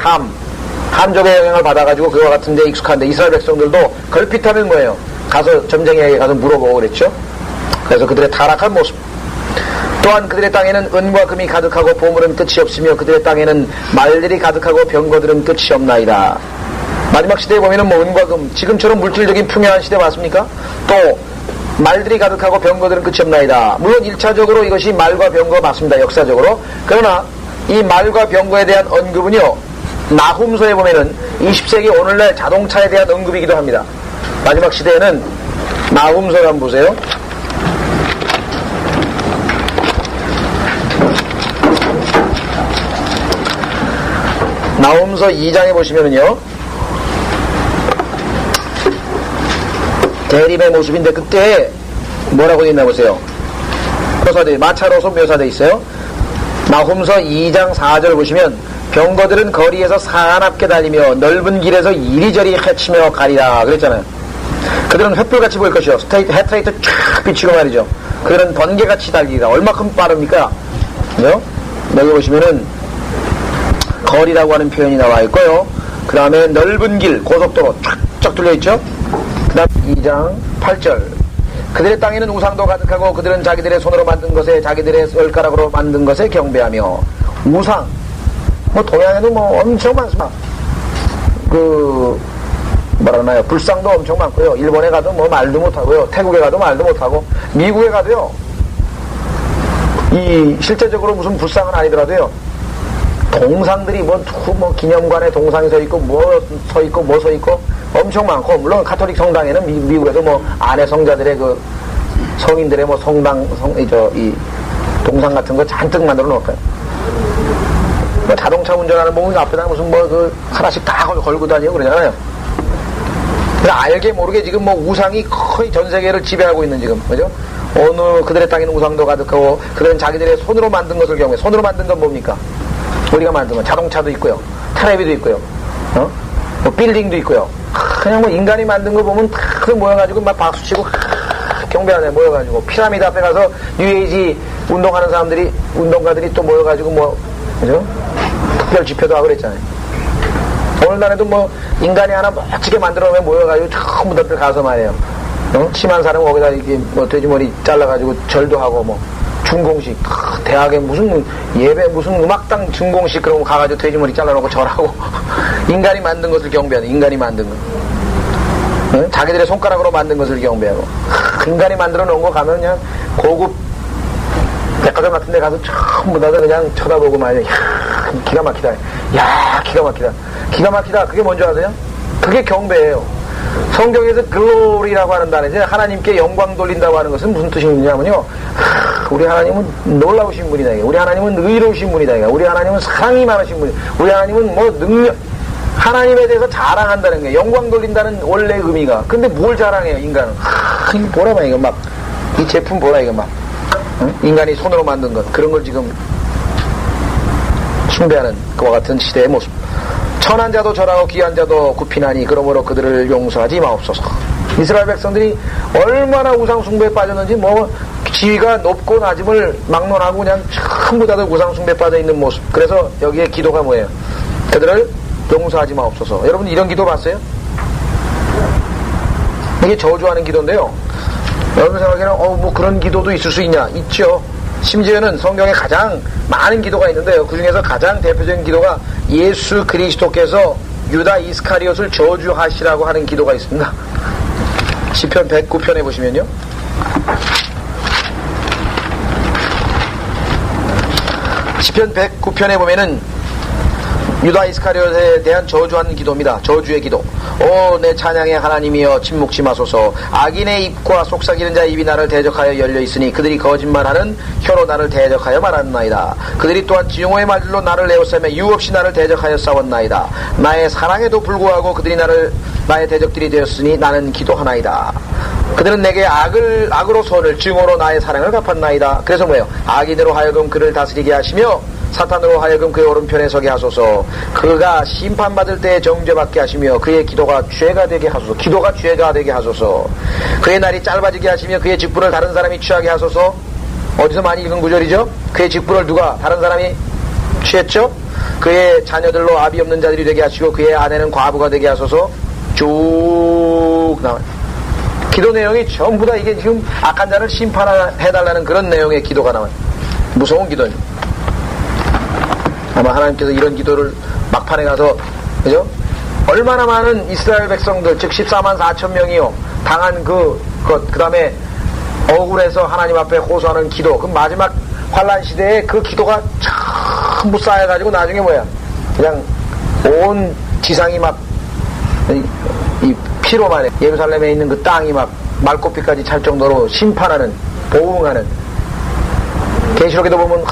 받아가지고 그와 같은데 익숙한데, 이스라엘 백성들도 걸핏하면 가서 점쟁이에게 가서 물어보고 그랬죠. 그래서 그들의 타락한 모습. 또한 그들의 땅에는 은과 금이 가득하고 보물은 끝이 없으며 그들의 땅에는 말들이 가득하고 병거들은 끝이 없나이다. 마지막 시대에 보면은 은과 금, 지금처럼 물질적인 풍요한 시대 맞습니까? 또 말들이 가득하고 병거들은 끝이 없나이다. 물론 1차적으로 이것이 말과 병거 맞습니다. 역사적으로. 그러나 이 말과 병거에 대한 언급은요, 나훔서에 보면은 20세기 오늘날 자동차에 대한 언급이기도 합니다. 마지막 시대에는 나훔서를 한번 보세요. 나홈서 2장에 보시면은요, 대림의 모습인데 그때 뭐라고 되어 있나 보세요. 마차로서 묘사되어 있어요. 나홈서 2장 4절 보시면 병거들은 거리에서 사납게 달리며 넓은 길에서 이리저리 헤치며 가리라 그랬잖아요. 그들은 횃불같이 보일 것이요 헤드라이트 쫙 비추고 말이죠. 그들은 번개같이 달리라. 얼마큼 빠릅니까? 그죠? 여기 보시면은 거리라고 하는 표현이 나와 있고요. 그 다음에 넓은 길, 고속도로 쫙쫙 뚫려있죠. 그 다음 2장 8절 그들의 땅에는 우상도 가득하고 그들은 자기들의 손으로 만든 것에 자기들의 손가락으로 만든 것에 경배하며. 우상 뭐 동양에도 뭐 엄청 많습니다. 뭐라나요, 불상도 엄청 많고요. 일본에 가도 뭐 말도 못하고요. 태국에 가도 말도 못하고, 미국에 가도요, 실제적으로 무슨 불상은 아니더라도요, 동상들이 뭐 기념관에 동상이 서 있고 뭐 서 있고 엄청 많고, 물론 카톨릭 성당에는 미국에도 뭐 안에 성자들의 그 성인들의 뭐 이 동상 같은 거 잔뜩 만들어 놓을까요? 뭐 자동차 운전하는 보면 앞에다 무슨 하나씩 다 걸고 다니고 그러잖아요. 알게 모르게 지금 뭐 우상이 거의 전 세계를 지배하고 있는 지금, 그죠? 그들의 땅에는 우상도 가득하고 그들은 자기들의 손으로 만든 것을 경우에, 손으로 만든 건 뭡니까? 우리가 만든 건 자동차도 있고요, 텔레비도 있고요, 뭐 빌딩도 있고요. 그냥 뭐 인간이 만든 거 보면 다 모여가지고 막 박수치고 경배하네. 모여가지고 피라미드 앞에 가서 뉴에이지 운동하는 운동가들이 또 모여가지고 그죠? 특별 집회도 하고 그랬잖아요. 오늘날에도 뭐 인간이 하나 멋지게 만들어 놓으면 모여가지고 전부 다들 가서 말이에요. 심한 사람은 거기다 이렇게 돼지머리 잘라가지고 절도 하고 준공식, 대학에 무슨 예배, 무슨 음악당 준공식 그런 거 가가지고 돼지머리 잘라놓고 절하고 인간이 만든 것을 경배하는, 인간이 만든 거. 자기들의 손가락으로 만든 것을 경배하고. 인간이 만들어 놓은 거 가면 그냥 고급 백화점 같은 데 가서 전부 다 그냥 쳐다보고 말이야. 기가 막히다. 야, 기가 막히다. 기가 막히다. 그게 뭔지 아세요? 그게 경배예요. 성경에서 글로리라고 하는 단어에 하나님께 영광 돌린다고 하는 것은 무슨 뜻이 있냐면요, 우리 하나님은 놀라우신 분이다. 우리 하나님은 의로우신 분이다. 우리 하나님은 사랑이 많으신 분이다. 우리 하나님은 능력, 하나님에 대해서 자랑한다는 게, 영광 돌린다는 원래 의미가. 근데 뭘 자랑해요, 인간은? 이거 보라, 이거 이 제품 보라, 이거 인간이 손으로 만든 것, 그런 걸 지금 숭배하는 그와 같은 시대의 모습. 천한 자도 절하고 귀한 자도 굽히나니 그러므로 그들을 용서하지 마옵소서. 이스라엘 백성들이 얼마나 우상 숭배에 빠졌는지, 지위가 높고 낮음을 막론하고 그냥 전부 다들 우상 숭배에 빠져 있는 모습. 그래서 여기에 기도가 뭐예요? 그들을 용서하지 마옵소서. 여러분 이런 기도 봤어요? 이게 저주하는 기도인데요. 여러분 생각에는 그런 기도도 있을 수 있냐? 있죠. 심지어는 성경에 가장 많은 기도가 있는데요. 그 중에서 가장 대표적인 기도가 예수 그리스도께서 유다 이스카리옷을 저주하시라고 하는 기도가 있습니다. 시편 109편에 보시면요. 시편 109편에 보면은 유다 이스카리옷에 대한 저주하는 기도입니다. 저주의 기도. 오, 내 찬양의 하나님이여 침묵지 마소서. 악인의 입과 속삭이는 자의 입이 나를 대적하여 열려있으니 그들이 거짓말하는 혀로 나를 대적하여 말하나이다. 그들이 또한 지용호의 말들로 나를 에워싸며 유없이 나를 대적하여 싸웠나이다. 나의 사랑에도 불구하고 그들이 나의 대적들이 되었으니 나는 기도하나이다. 그들은 내게 악으로 손을, 증오로 나의 사랑을 갚았나이다. 그래서 뭐예요? 악인으로 하여금 그를 다스리게 하시며 사탄으로 하여금 그의 오른편에 서게 하소서. 그가 심판받을 때에 정죄받게 하시며 그의 기도가 죄가 되게 하소서. 기도가 죄가 되게 하소서. 그의 날이 짧아지게 하시며 그의 직분을 다른 사람이 취하게 하소서. 어디서 많이 읽은 구절이죠? 그의 직분을 다른 사람이 취했죠? 그의 자녀들로 아비 없는 자들이 되게 하시고 그의 아내는 과부가 되게 하소서. 쭉 나와요. 기도 내용이 전부 다 이게 지금 악한 자를 심판해달라는 그런 내용의 기도가 나와요. 무서운 기도입니다. 아마 하나님께서 이런 기도를 막판에 가서, 그죠? 얼마나 많은 이스라엘 백성들, 즉 14만 4천 명이요, 당한 그 다음에 억울해서 하나님 앞에 호소하는 기도, 그 마지막 환란 시대에 그 기도가 전부 쌓여가지고 나중에 뭐야? 그냥 온 지상이 막, 이 피로만 해. 예루살렘에 있는 그 땅이 막 말코피까지 찰 정도로 심판하는, 보응하는 계시록에도 보면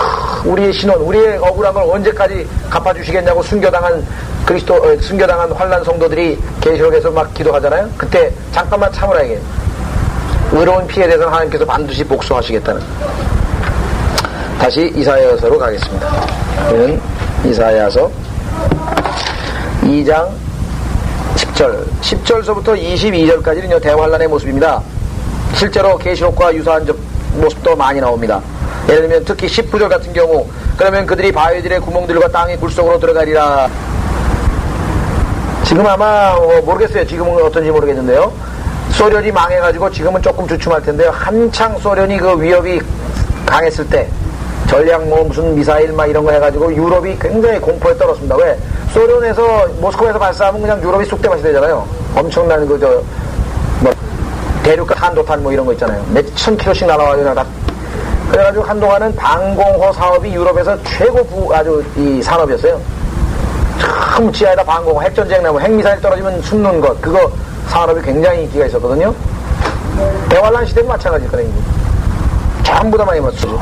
우리의 신원, 우리의 억울함을 언제까지 갚아주시겠냐고 숨겨당한 환난 성도들이 계시록에서 막 기도하잖아요. 그때 잠깐만 참으라 이게. 의로운 피에 대해서는 하나님께서 반드시 복수하시겠다는. 다시 이사야서로 가겠습니다. 이는 이사야서 2장 10절서부터 22절까지는요 대환란의 모습입니다. 실제로 계시록과 유사한 모습도 많이 나옵니다. 예를 들면 특히 19절 같은 경우, 그러면 그들이 바위들의 구멍들과 땅의 굴속으로 들어가리라. 지금 아마 모르겠어요. 지금은 어떤지 모르겠는데요. 소련이 망해가지고 지금은 조금 주춤할 텐데요. 한창 소련이 그 위협이 강했을 때 전략 무슨 미사일 이런 거 해가지고 유럽이 굉장히 공포에 떨었습니다. 왜? 소련에서 모스크바에서 발사하면 그냥 유럽이 쑥대밭이 되잖아요. 엄청난 대륙간 탄도탄 이런 거 있잖아요. 몇천 킬로씩 날아와요. 그래가지고 한동안은 방공호 사업이 유럽에서 최고 아주 이 산업이었어요. 참 지하에다 방공호, 핵전쟁 나면 핵미사일 떨어지면 숨는 것, 그거 산업이 굉장히 인기가 있었거든요. 대환란 시대도 마찬가지일 거예요. 전부 다 많이 맞추죠.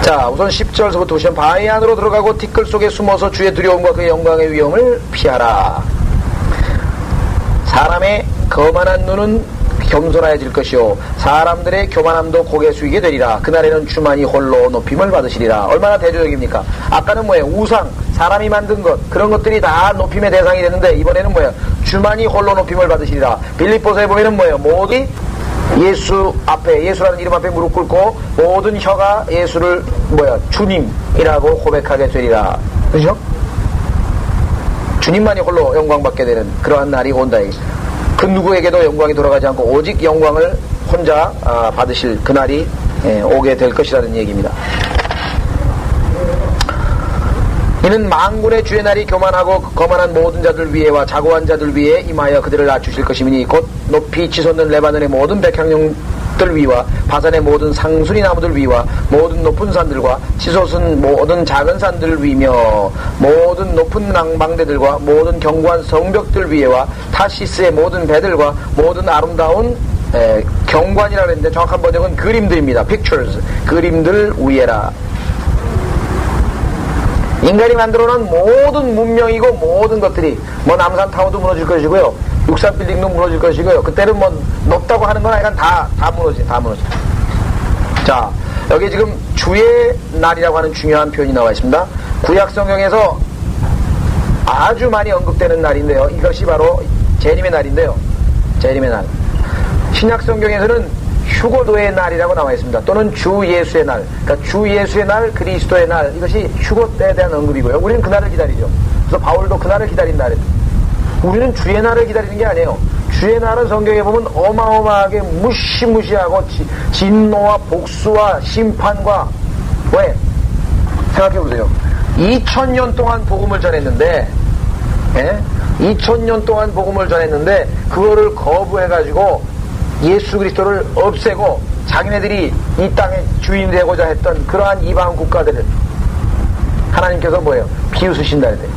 자, 우선 10절서부터 보시면 바위 안으로 들어가고 티끌 속에 숨어서 주의 두려움과 그의 영광의 위엄을 피하라. 사람의 거만한 눈은 겸손해질 것이요 사람들의 교만함도 고개 숙이게 되리라. 그날에는 주만이 홀로 높임을 받으시리라. 얼마나 대조적입니까? 아까는 뭐예요? 우상, 사람이 만든 것, 그런 것들이 다 높임의 대상이 됐는데 이번에는 뭐예요? 주만이 홀로 높임을 받으시리라. 빌립보서에 보면은 뭐예요? 모두 예수 앞에, 예수라는 이름 앞에 무릎 꿇고 모든 혀가 예수를 주님이라고 고백하게 되리라. 그죠? 주님만이 홀로 영광받게 되는 그러한 날이 온다. 그 누구에게도 영광이 돌아가지 않고 오직 영광을 혼자 받으실 그날이 오게 될 것이라는 얘기입니다. 이는 만군의 주의 날이 교만하고 거만한 모든 자들 위에와 자고한 자들 위에 임하여 그들을 낮추실 것이니 곧 높이 치솟는 레바논의 모든 백향용들 위와 바산의 모든 상수리 나무들 위와 모든 높은 산들과 치솟은 모든 작은 산들 위며 모든 높은 낭방대들과 모든 견고한 성벽들 위에와 타시스의 모든 배들과 모든 아름다운 경관이라 그랬는데 정확한 번역은 그림들입니다. pictures, 그림들 위에라. 인간이 만들어놓은 모든 문명이고 모든 것들이 남산타워도 무너질 것이고요, 63빌딩도 무너질 것이고요, 그때는 높다고 하는 건 아니라 다 무너지. 자, 여기 지금 주의 날이라고 하는 중요한 표현이 나와 있습니다. 구약 성경에서 아주 많이 언급되는 날인데요, 이것이 바로 재림의 날인데요. 재림의 날. 신약 성경에서는 휴거도의 날이라고 나와 있습니다. 또는 주 예수의 날. 그러니까 주 예수의 날, 그리스도의 날, 이것이 휴거 때에 대한 언급이고요. 우리는 그날을 기다리죠. 그래서 바울도 그날을 기다린다 그랬죠. 우리는 주의 날을 기다리는 게 아니에요. 주의 날은 성경에 보면 어마어마하게 무시무시하고 진노와 복수와 심판과, 왜? 생각해보세요. 2000년 동안 복음을 전했는데, 2000년 동안 복음을 전했는데 그거를 거부해가지고 예수 그리스도를 없애고 자기네들이 이 땅의 주인이 되고자 했던 그러한 이방 국가들을 하나님께서 비웃으신다 그래요.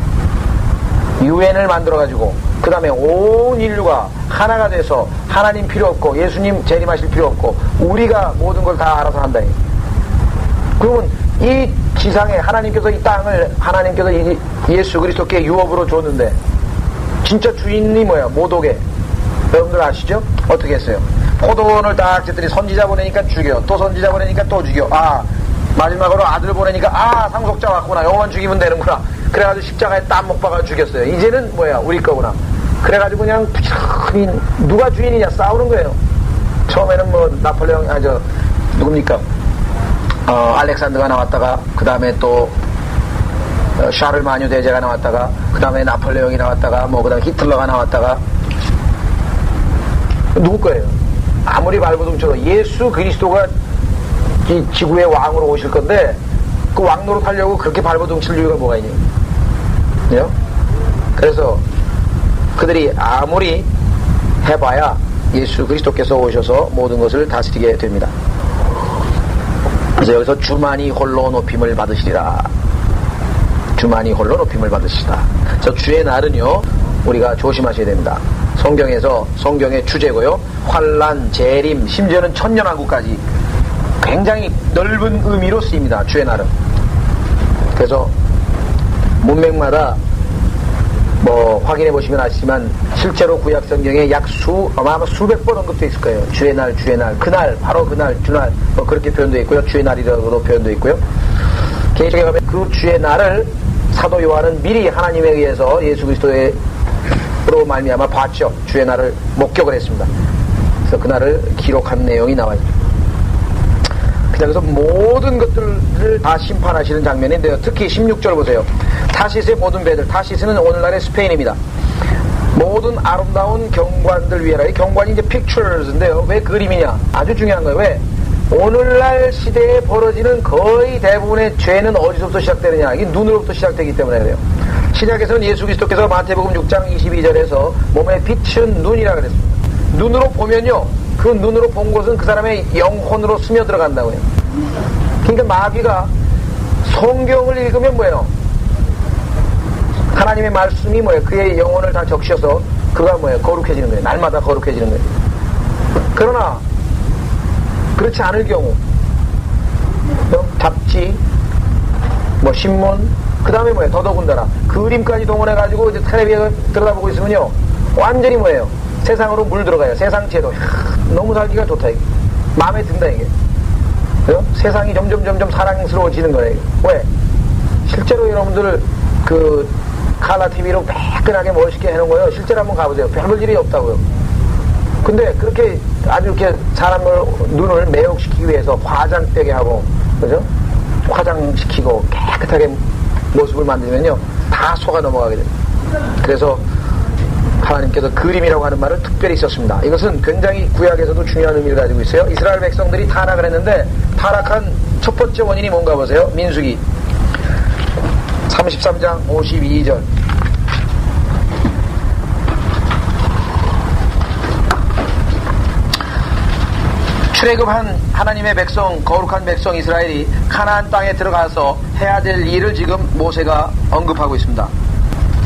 유엔을 만들어가지고 그 다음에 온 인류가 하나가 돼서 하나님 필요 없고 예수님 재림하실 필요 없고 우리가 모든 걸 다 알아서 한다. 그러면 이 지상에 하나님께서 이 땅을 하나님께서 예수 그리스도께 유업으로 줬는데 진짜 주인이 못 오게. 여러분들 아시죠? 어떻게 했어요? 포도원을 딱 했더니 선지자 보내니까 죽여. 또 선지자 보내니까 또 죽여. 마지막으로 아들 보내니까 상속자 왔구나. 요만 죽이면 되는구나. 그래가지고 십자가에 땀 못 박아 죽였어요. 이제는 우리 거구나. 그래가지고 그냥 부지런히 누가 주인이냐 싸우는 거예요. 처음에는 나폴레옹 누굽니까? 알렉산더가 나왔다가 그 다음에 또 샤를마뉴 대제가 나왔다가 그 다음에 나폴레옹이 나왔다가 그 다음에 히틀러가 나왔다가 누구 거예요? 아무리 발버둥쳐도 예수 그리스도가 이 지구의 왕으로 오실 건데 그 왕 노릇하려고 그렇게 발버둥칠 이유가 뭐가 있냐? 그래서 그들이 아무리 해봐야 예수 그리스도께서 오셔서 모든 것을 다스리게 됩니다. 그래서 여기서 주만이 홀로 높임을 받으시리라. 주만이 홀로 높임을 받으시다. 저 주의 날은요, 우리가 조심하셔야 됩니다. 성경의 주제고요. 환란, 재림, 심지어는 천년왕국까지 굉장히 넓은 의미로 쓰입니다. 주의 날은. 그래서 문맥마다 확인해 보시면 아시지만 실제로 구약 성경에 아마 수백 번 언급되어 있을 거예요. 주의 날, 그날, 바로 그날, 주날, 그렇게 표현되어 있고요. 주의 날이라고도 표현되어 있고요. 개인적에 가면 그 주의 날을 사도 요한은 미리 하나님에 의해서 예수 그리스도로 말미암아 봤죠. 주의 날을 목격을 했습니다. 그래서 그날을 기록한 내용이 나와 있습니다. 그래서 모든 것들을 다 심판하시는 장면인데요. 특히 16절 보세요. 타시스의 모든 배들, 타시스는 오늘날의 스페인입니다. 모든 아름다운 경관들 위하라. 이 경관이 이제 pictures인데요. 왜 그림이냐? 아주 중요한 거예요. 왜? 오늘날 시대에 벌어지는 거의 대부분의 죄는 어디서부터 시작되느냐? 이게 눈으로부터 시작되기 때문에 그래요. 신약에서는 예수 그리스도께서 마태복음 6장 22절에서 몸에 빛은 눈이라 그랬습니다. 눈으로 보면요, 그 눈으로 본 것은 그 사람의 영혼으로 스며들어간다고요. 그러니까 마귀가 성경을 읽으면 뭐예요? 하나님의 말씀이 뭐예요? 그의 영혼을 다 적셔서 그가 뭐예요? 거룩해지는 거예요. 날마다 거룩해지는 거예요. 그러나 그렇지 않을 경우 잡지, 신문, 그 다음에 뭐예요? 더더군다나 그림까지 동원해가지고 이제 텔레비전을 들여다보고 있으면요, 완전히 뭐예요? 세상으로 물들어가요. 세상 제도. 너무 살기가 좋다, 이게. 마음에 든다, 이게. 그죠? 세상이 점점 사랑스러워지는 거예요. 왜? 실제로 여러분들 칼라 TV로 매끈하게 멋있게 해놓은 거예요. 실제로 한번 가보세요. 별볼 일이 없다고요. 근데 그렇게 아주 이렇게 사람을 눈을 매혹시키기 위해서 화장되게 하고, 그죠? 화장시키고 깨끗하게 모습을 만들면요, 다 속아 넘어가게 됩니다. 그래서 하나님께서 그림이라고 하는 말을 특별히 썼습니다. 이것은 굉장히 구약에서도 중요한 의미를 가지고 있어요. 이스라엘 백성들이 타락을 했는데 타락한 첫 번째 원인이 뭔가 보세요. 민수기 33장 52절. 출애굽한 하나님의 백성, 거룩한 백성 이스라엘이 가나안 땅에 들어가서 해야 될 일을 지금 모세가 언급하고 있습니다.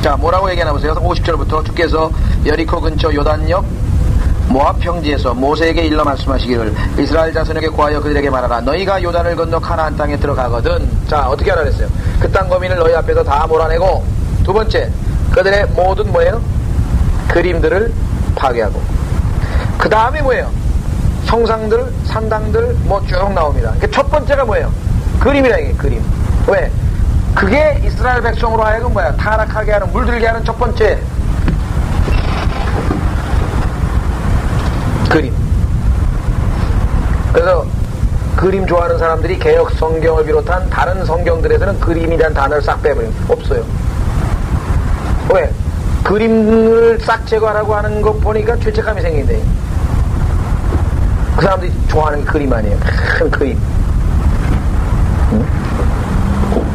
자, 뭐라고 얘기하나 보세요. 50절부터 주께서 여리코 근처 요단옆 모압 평지에서 모세에게 일러 말씀하시기를 이스라엘 자손에게 구하여 그들에게 말하라. 너희가 요단을 건너 가나안 땅에 들어가거든. 자, 어떻게 하라 그랬어요? 그 땅 거민을 너희 앞에서 다 몰아내고, 두 번째, 그들의 모든 뭐예요? 그림들을 파괴하고, 그 다음에 뭐예요? 성상들, 산당들 쭉 나옵니다. 그러니까 첫 번째가 뭐예요? 그림이라, 이게 그림. 왜? 그게 이스라엘 백성으로 하여금 뭐야? 타락하게 하는, 물들게 하는 첫 번째 그림. 그래서 그림 좋아하는 사람들이 개역 성경을 비롯한 다른 성경들에서는 그림이라는 단어를 싹 빼버립니다. 없어요. 왜? 그림을 싹 제거하라고 하는 거 보니까 죄책감이 생긴대. 그 사람들이 좋아하는 게 그림 아니에요. 큰 그림.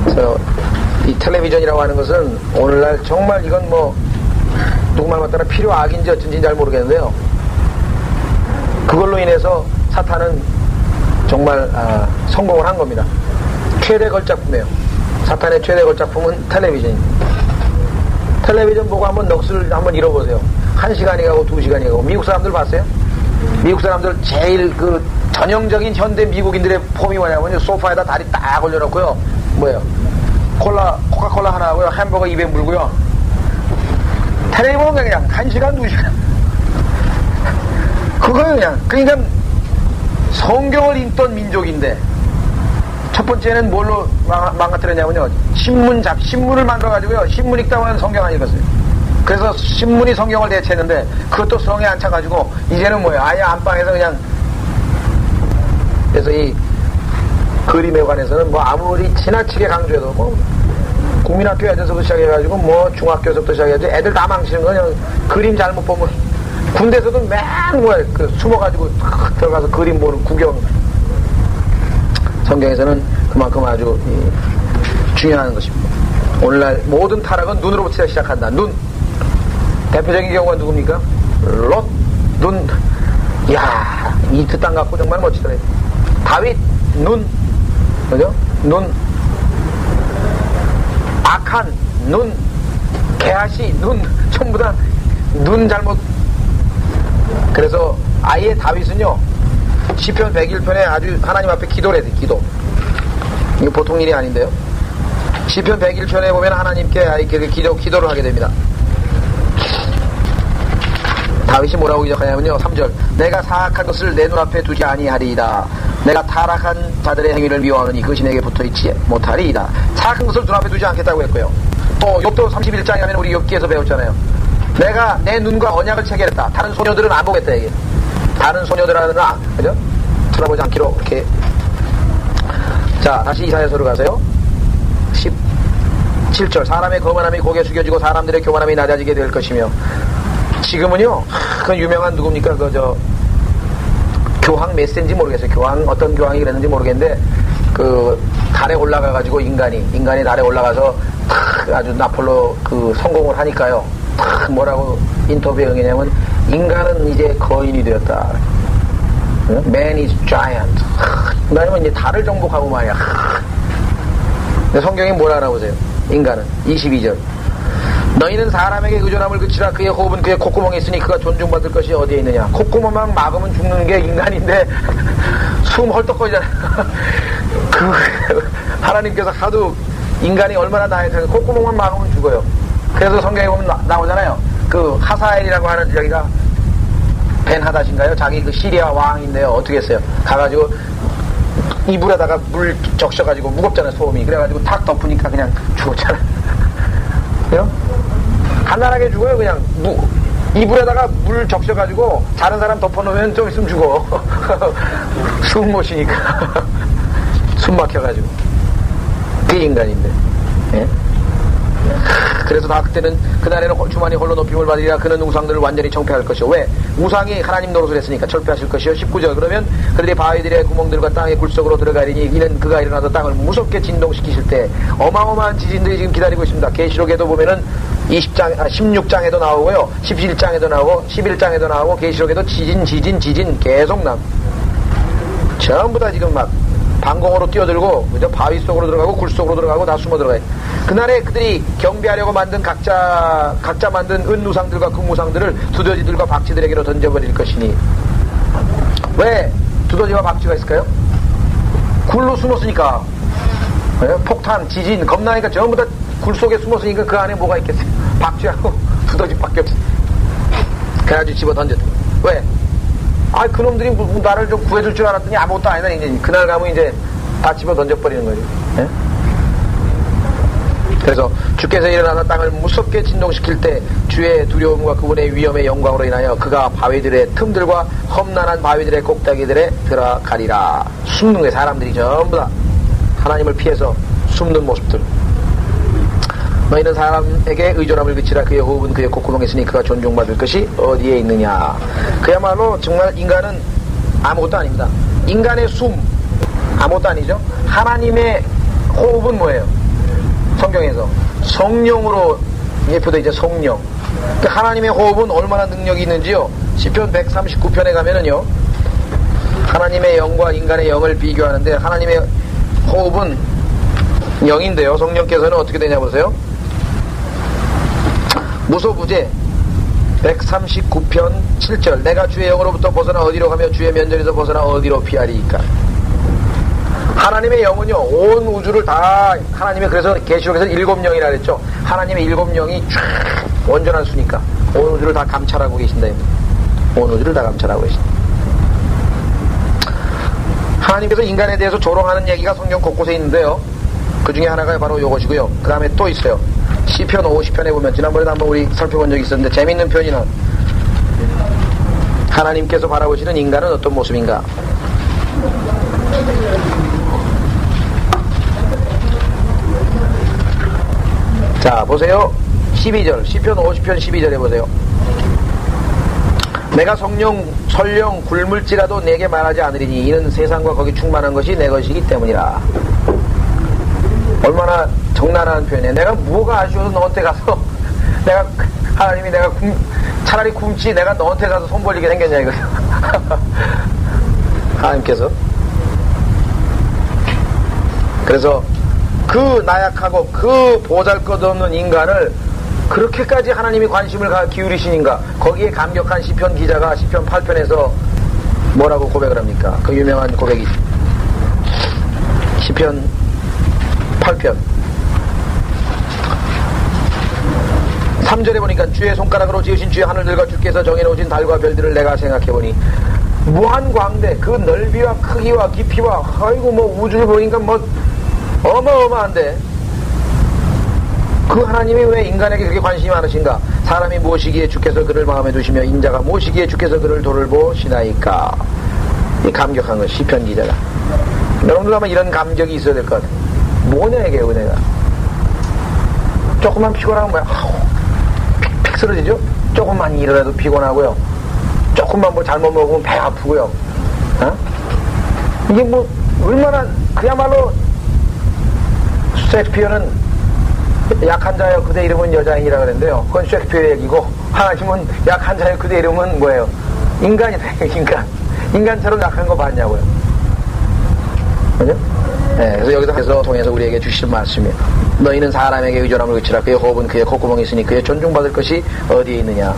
그래서 이 텔레비전이라고 하는 것은 오늘날 정말 이건 누구 말 맞다나 필요악인지 어쩐지 잘 모르겠는데요. 그걸로 인해서 사탄은 정말 성공을 한 겁니다. 최대 걸작품이에요. 사탄의 최대 걸작품은 텔레비전입니다. 텔레비전 보고 한번 넋을 한번 잃어보세요. 1시간이 가고 2시간이 가고. 미국 사람들 봤어요? 미국 사람들 제일 전형적인 현대 미국인들의 폼이 뭐냐면요, 소파에다 다리 딱 올려놓고요, 뭐예요? 코카콜라 하나 하고요, 햄버거 입에 물고요. 텔레비 보면 그냥 1시간, 2시간. 그거요, 그냥. 그러니까 성경을 읽던 민족인데, 첫 번째는 뭘로 망가뜨렸냐면요, 신문을 만들어가지고요, 신문 읽다고 하는 성경 안 읽었어요. 그래서 신문이 성경을 대체했는데, 그것도 성에 안 차가지고, 이제는 뭐예요? 아예 안방에서 그냥, 그래서 이 그림에 관해서는 아무리 지나치게 강조해도 국민학교 애들서부터 시작해가지고 중학교에서부터 시작해가지고 애들 다 망치는 거 그냥 그림 잘못 보면 군대에서도 맨 숨어가지고 들어가서 그림 보는 구경. 성경에서는 그만큼 아주 중요한 것입니다. 오늘날 모든 타락은 눈으로부터 시작한다. 눈. 대표적인 경우가 누굽니까? 롯. 눈. 이야, 이트 땅 갖고 정말 멋지더래. 다윗. 눈. 그죠? 눈. 악한. 눈. 개아시, 눈, 전부 다 눈 잘못. 그래서 아예 다윗은요, 시편 101편에 아주 하나님 앞에 기도를 해야 돼, 기도. 이거 보통 일이 아닌데요. 시편 101편에 보면 하나님께 이렇게 기도를 하게 됩니다. 다윗이 뭐라고 기록하냐면요, 3절. 내가 사악한 것을 내 눈앞에 두지 아니하리이다. 내가 타락한 자들의 행위를 미워하느니 그것이 내게 붙어있지 못하리이다. 사악한 것을 눈앞에 두지 않겠다고 했고요. 또 욥도 31장에 하면 우리 욥기에서 배웠잖아요. 내가 내 눈과 언약을 체결했다. 다른 소녀들은 안 보겠다, 이게. 다른 소녀들은 그죠? 쳐다보지 않기로, 이렇게. 자, 다시 이사야서로 가세요. 17절. 사람의 거만함이 고개 숙여지고 사람들의 교만함이 낮아지게 될 것이며. 지금은요, 그 유명한 누굽니까? 교황 몇 세인지 모르겠어요. 어떤 교황이 그랬는지 모르겠는데, 달에 올라가가지고 인간이 달에 올라가서 아주 나폴로 성공을 하니까요. 뭐라고 인터뷰에 응했냐면, 인간은 이제 거인이 되었다. Man is giant. 그다음에 이제 달을 정복하고 말이야. 성경이 뭐라 알아보세요? 인간은 22절. 너희는 사람에게 의존함을 그치라. 그의 호흡은 그의 콧구멍에 있으니 그가 존중받을 것이 어디에 있느냐. 콧구멍만 막으면 죽는 게 인간인데 숨 헐떡거리잖아. 하나님께서 하도 인간이 얼마나 나약해서 콧구멍만 막으면 죽어요. 그래서 성경에 보면 나오잖아요. 하사엘이라고 하는 저기가 벤하닷인가요? 자기 시리아 왕인데요. 어떻게 했어요? 가가지고 이불에다가 물 적셔가지고 무겁잖아요, 소음이. 그래가지고 탁 덮으니까 그냥 죽었잖아요. 그래요? 간단하게 죽어요, 그냥. 이불에다가 물 적셔가지고 다른 사람 덮어놓으면 좀 있으면 죽어. 숨 못 쉬니까. 숨 막혀가지고. 그게 인간인데. 예? 그래서 다 그날에는 주만이 홀로 높임을 받으리라. 그는 우상들을 완전히 청폐할 것이요. 왜? 우상이 하나님 노릇을 했으니까 철폐하실 것이요. 19절. 그러면 그들이 바위들의 구멍들과 땅의 굴속으로 들어가리니 이는 그가 일어나서 땅을 무섭게 진동시키실 때 어마어마한 지진들이 지금 기다리고 있습니다. 계시록에도 보면은 16장에도 나오고요. 17장에도 나오고 11장에도 나오고 계시록에도 지진 계속 전부 다 지금 막 방공으로 뛰어들고, 그죠? 바위 속으로 들어가고, 굴 속으로 들어가고, 다 숨어 들어가요. 그날에 그들이 경비하려고 만든 각자 만든 은우상들과 금우상들을 두더지들과 박쥐들에게로 던져버릴 것이니. 왜 두더지와 박쥐가 있을까요? 굴로 숨었으니까. 네? 폭탄, 지진, 겁나니까 전부 다 굴 속에 숨었으니까 그 안에 뭐가 있겠어요? 박쥐하고 두더지밖에 없어요. 그래가지고 집어 던졌다. 왜? 그놈들이 나를 좀 구해줄 줄 알았더니 아무것도 아니다. 이제 그날 가면 이제 다 집어 던져버리는 거죠. 예? 그래서 주께서 일어나서 땅을 무섭게 진동시킬 때 주의 두려움과 그분의 위엄의 영광으로 인하여 그가 바위들의 틈들과 험난한 바위들의 꼭대기들에 들어가리라. 숨는 거예요. 사람들이 전부 다 하나님을 피해서 숨는 모습들. 너희는 사람에게 의존함을 그치라. 그의 호흡은 그의 콧구멍에 있으니 그가 존중받을 것이 어디에 있느냐. 그야말로 정말 인간은 아무것도 아닙니다. 인간의 숨 아무것도 아니죠. 하나님의 호흡은 뭐예요? 성경에서 성령으로 예표되어 있죠. 성령. 그러니까 하나님의 호흡은 얼마나 능력이 있는지요. 시편 139편에 가면은요, 하나님의 영과 인간의 영을 비교하는데 하나님의 호흡은 영인데요, 성령께서는 어떻게 되냐 보세요. 무소부재 139편 7절. 내가 주의 영으로부터 벗어나 어디로 가며 주의 면전에서 벗어나 어디로 피하리이까. 하나님의 영은요, 온 우주를 다, 하나님의, 그래서 계시록에서 7영이라 그랬죠. 하나님의 7영이 쫙 온전한 수니까 온 우주를 다 감찰하고 계신다. 온 우주를 다 감찰하고 계신다. 하나님께서 인간에 대해서 조롱하는 얘기가 성경 곳곳에 있는데요, 그 중에 하나가 바로 이것이고요. 그 다음에 또 있어요. 시편 50편에 보면, 지난번에도 한번 우리 살펴본 적이 있었는데, 재밌는 편이는 하나님께서 바라보시는 인간은 어떤 모습인가. 자, 보세요. 12절. 시편 50편 12절에 보세요. 내가 설령 굶을지라도 내게 말하지 않으리니 이는 세상과 거기 충만한 것이 내 것이기 때문이라. 얼마나 적나라한 표현이에요. 내가 뭐가 아쉬워서 너한테 가서 하나님이 차라리 굶지 내가 너한테 가서 손 벌리게 생겼냐 이거죠. 하나님께서. 그래서 그 나약하고 그 보잘것없는 인간을 그렇게까지 하나님이 관심을 기울이시는가? 거기에 감격한 시편 기자가 시편 8편에서 뭐라고 고백을 합니까? 그 유명한 고백이 시편 8편 3절에 보니까 주의 손가락으로 지으신 주의 하늘들과 주께서 정해놓으신 달과 별들을 내가 생각해보니 무한 광대 그 넓이와 크기와 깊이와 아이고 뭐 우주를 보니까 뭐 어마어마한데 그 하나님이 왜 인간에게 그렇게 관심이 많으신가? 사람이 무엇이기에 주께서 그를 마음에 두시며 인자가 무엇이기에 주께서 그를 돌보시나이까? 이 감격한 것 시편 기자가. 여러분들 아마 이런 감격이 있어야 될 것 같아요. 뭐냐 이게 은혜가. 조금만 피곤하면 뭐야 픽 쓰러지죠? 조금만 일어나도 피곤하고요. 조금만 뭐 잘못 먹으면 배 아프고요. 어? 이게 뭐 얼마나 그야말로 셰익스피어는 약한 자여 그대 이름은 여자인이라 그랬는데요. 그건 셰익스피어의 얘기고 하나님은 약한 자여 그대 이름은 뭐예요? 인간이다. 인간처럼 약한 거 봤냐고요. 그죠? 네, 그래서 여기서 통해서 우리에게 주시는 말씀이에요. 너희는 사람에게 의존함을 그치라. 그의 호흡은 그의 콧구멍이 있으니 그의 존중받을 것이 어디에 있느냐.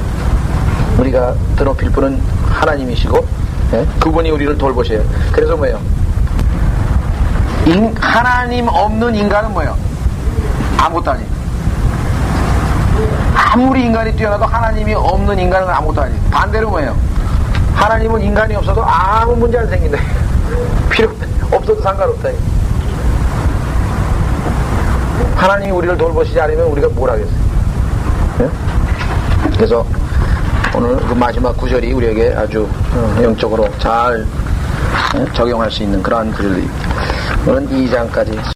우리가 드높일 분은 하나님이시고 네? 그분이 우리를 돌보셔요. 그래서 뭐예요? 하나님 없는 인간은 뭐예요? 아무것도 아니에요. 아무리 인간이 뛰어나도 하나님이 없는 인간은 아무것도 아니에요. 반대로 뭐예요? 하나님은 인간이 없어도 아무 문제 안 생긴다. 필요 없어도 상관없다. 하나님이 우리를 돌보시지 않으면 우리가 뭘 하겠어요? 네? 그래서 오늘 그 마지막 구절이 우리에게 아주 영적으로 잘 적용할 수 있는 그러한 글이 오늘은 2장까지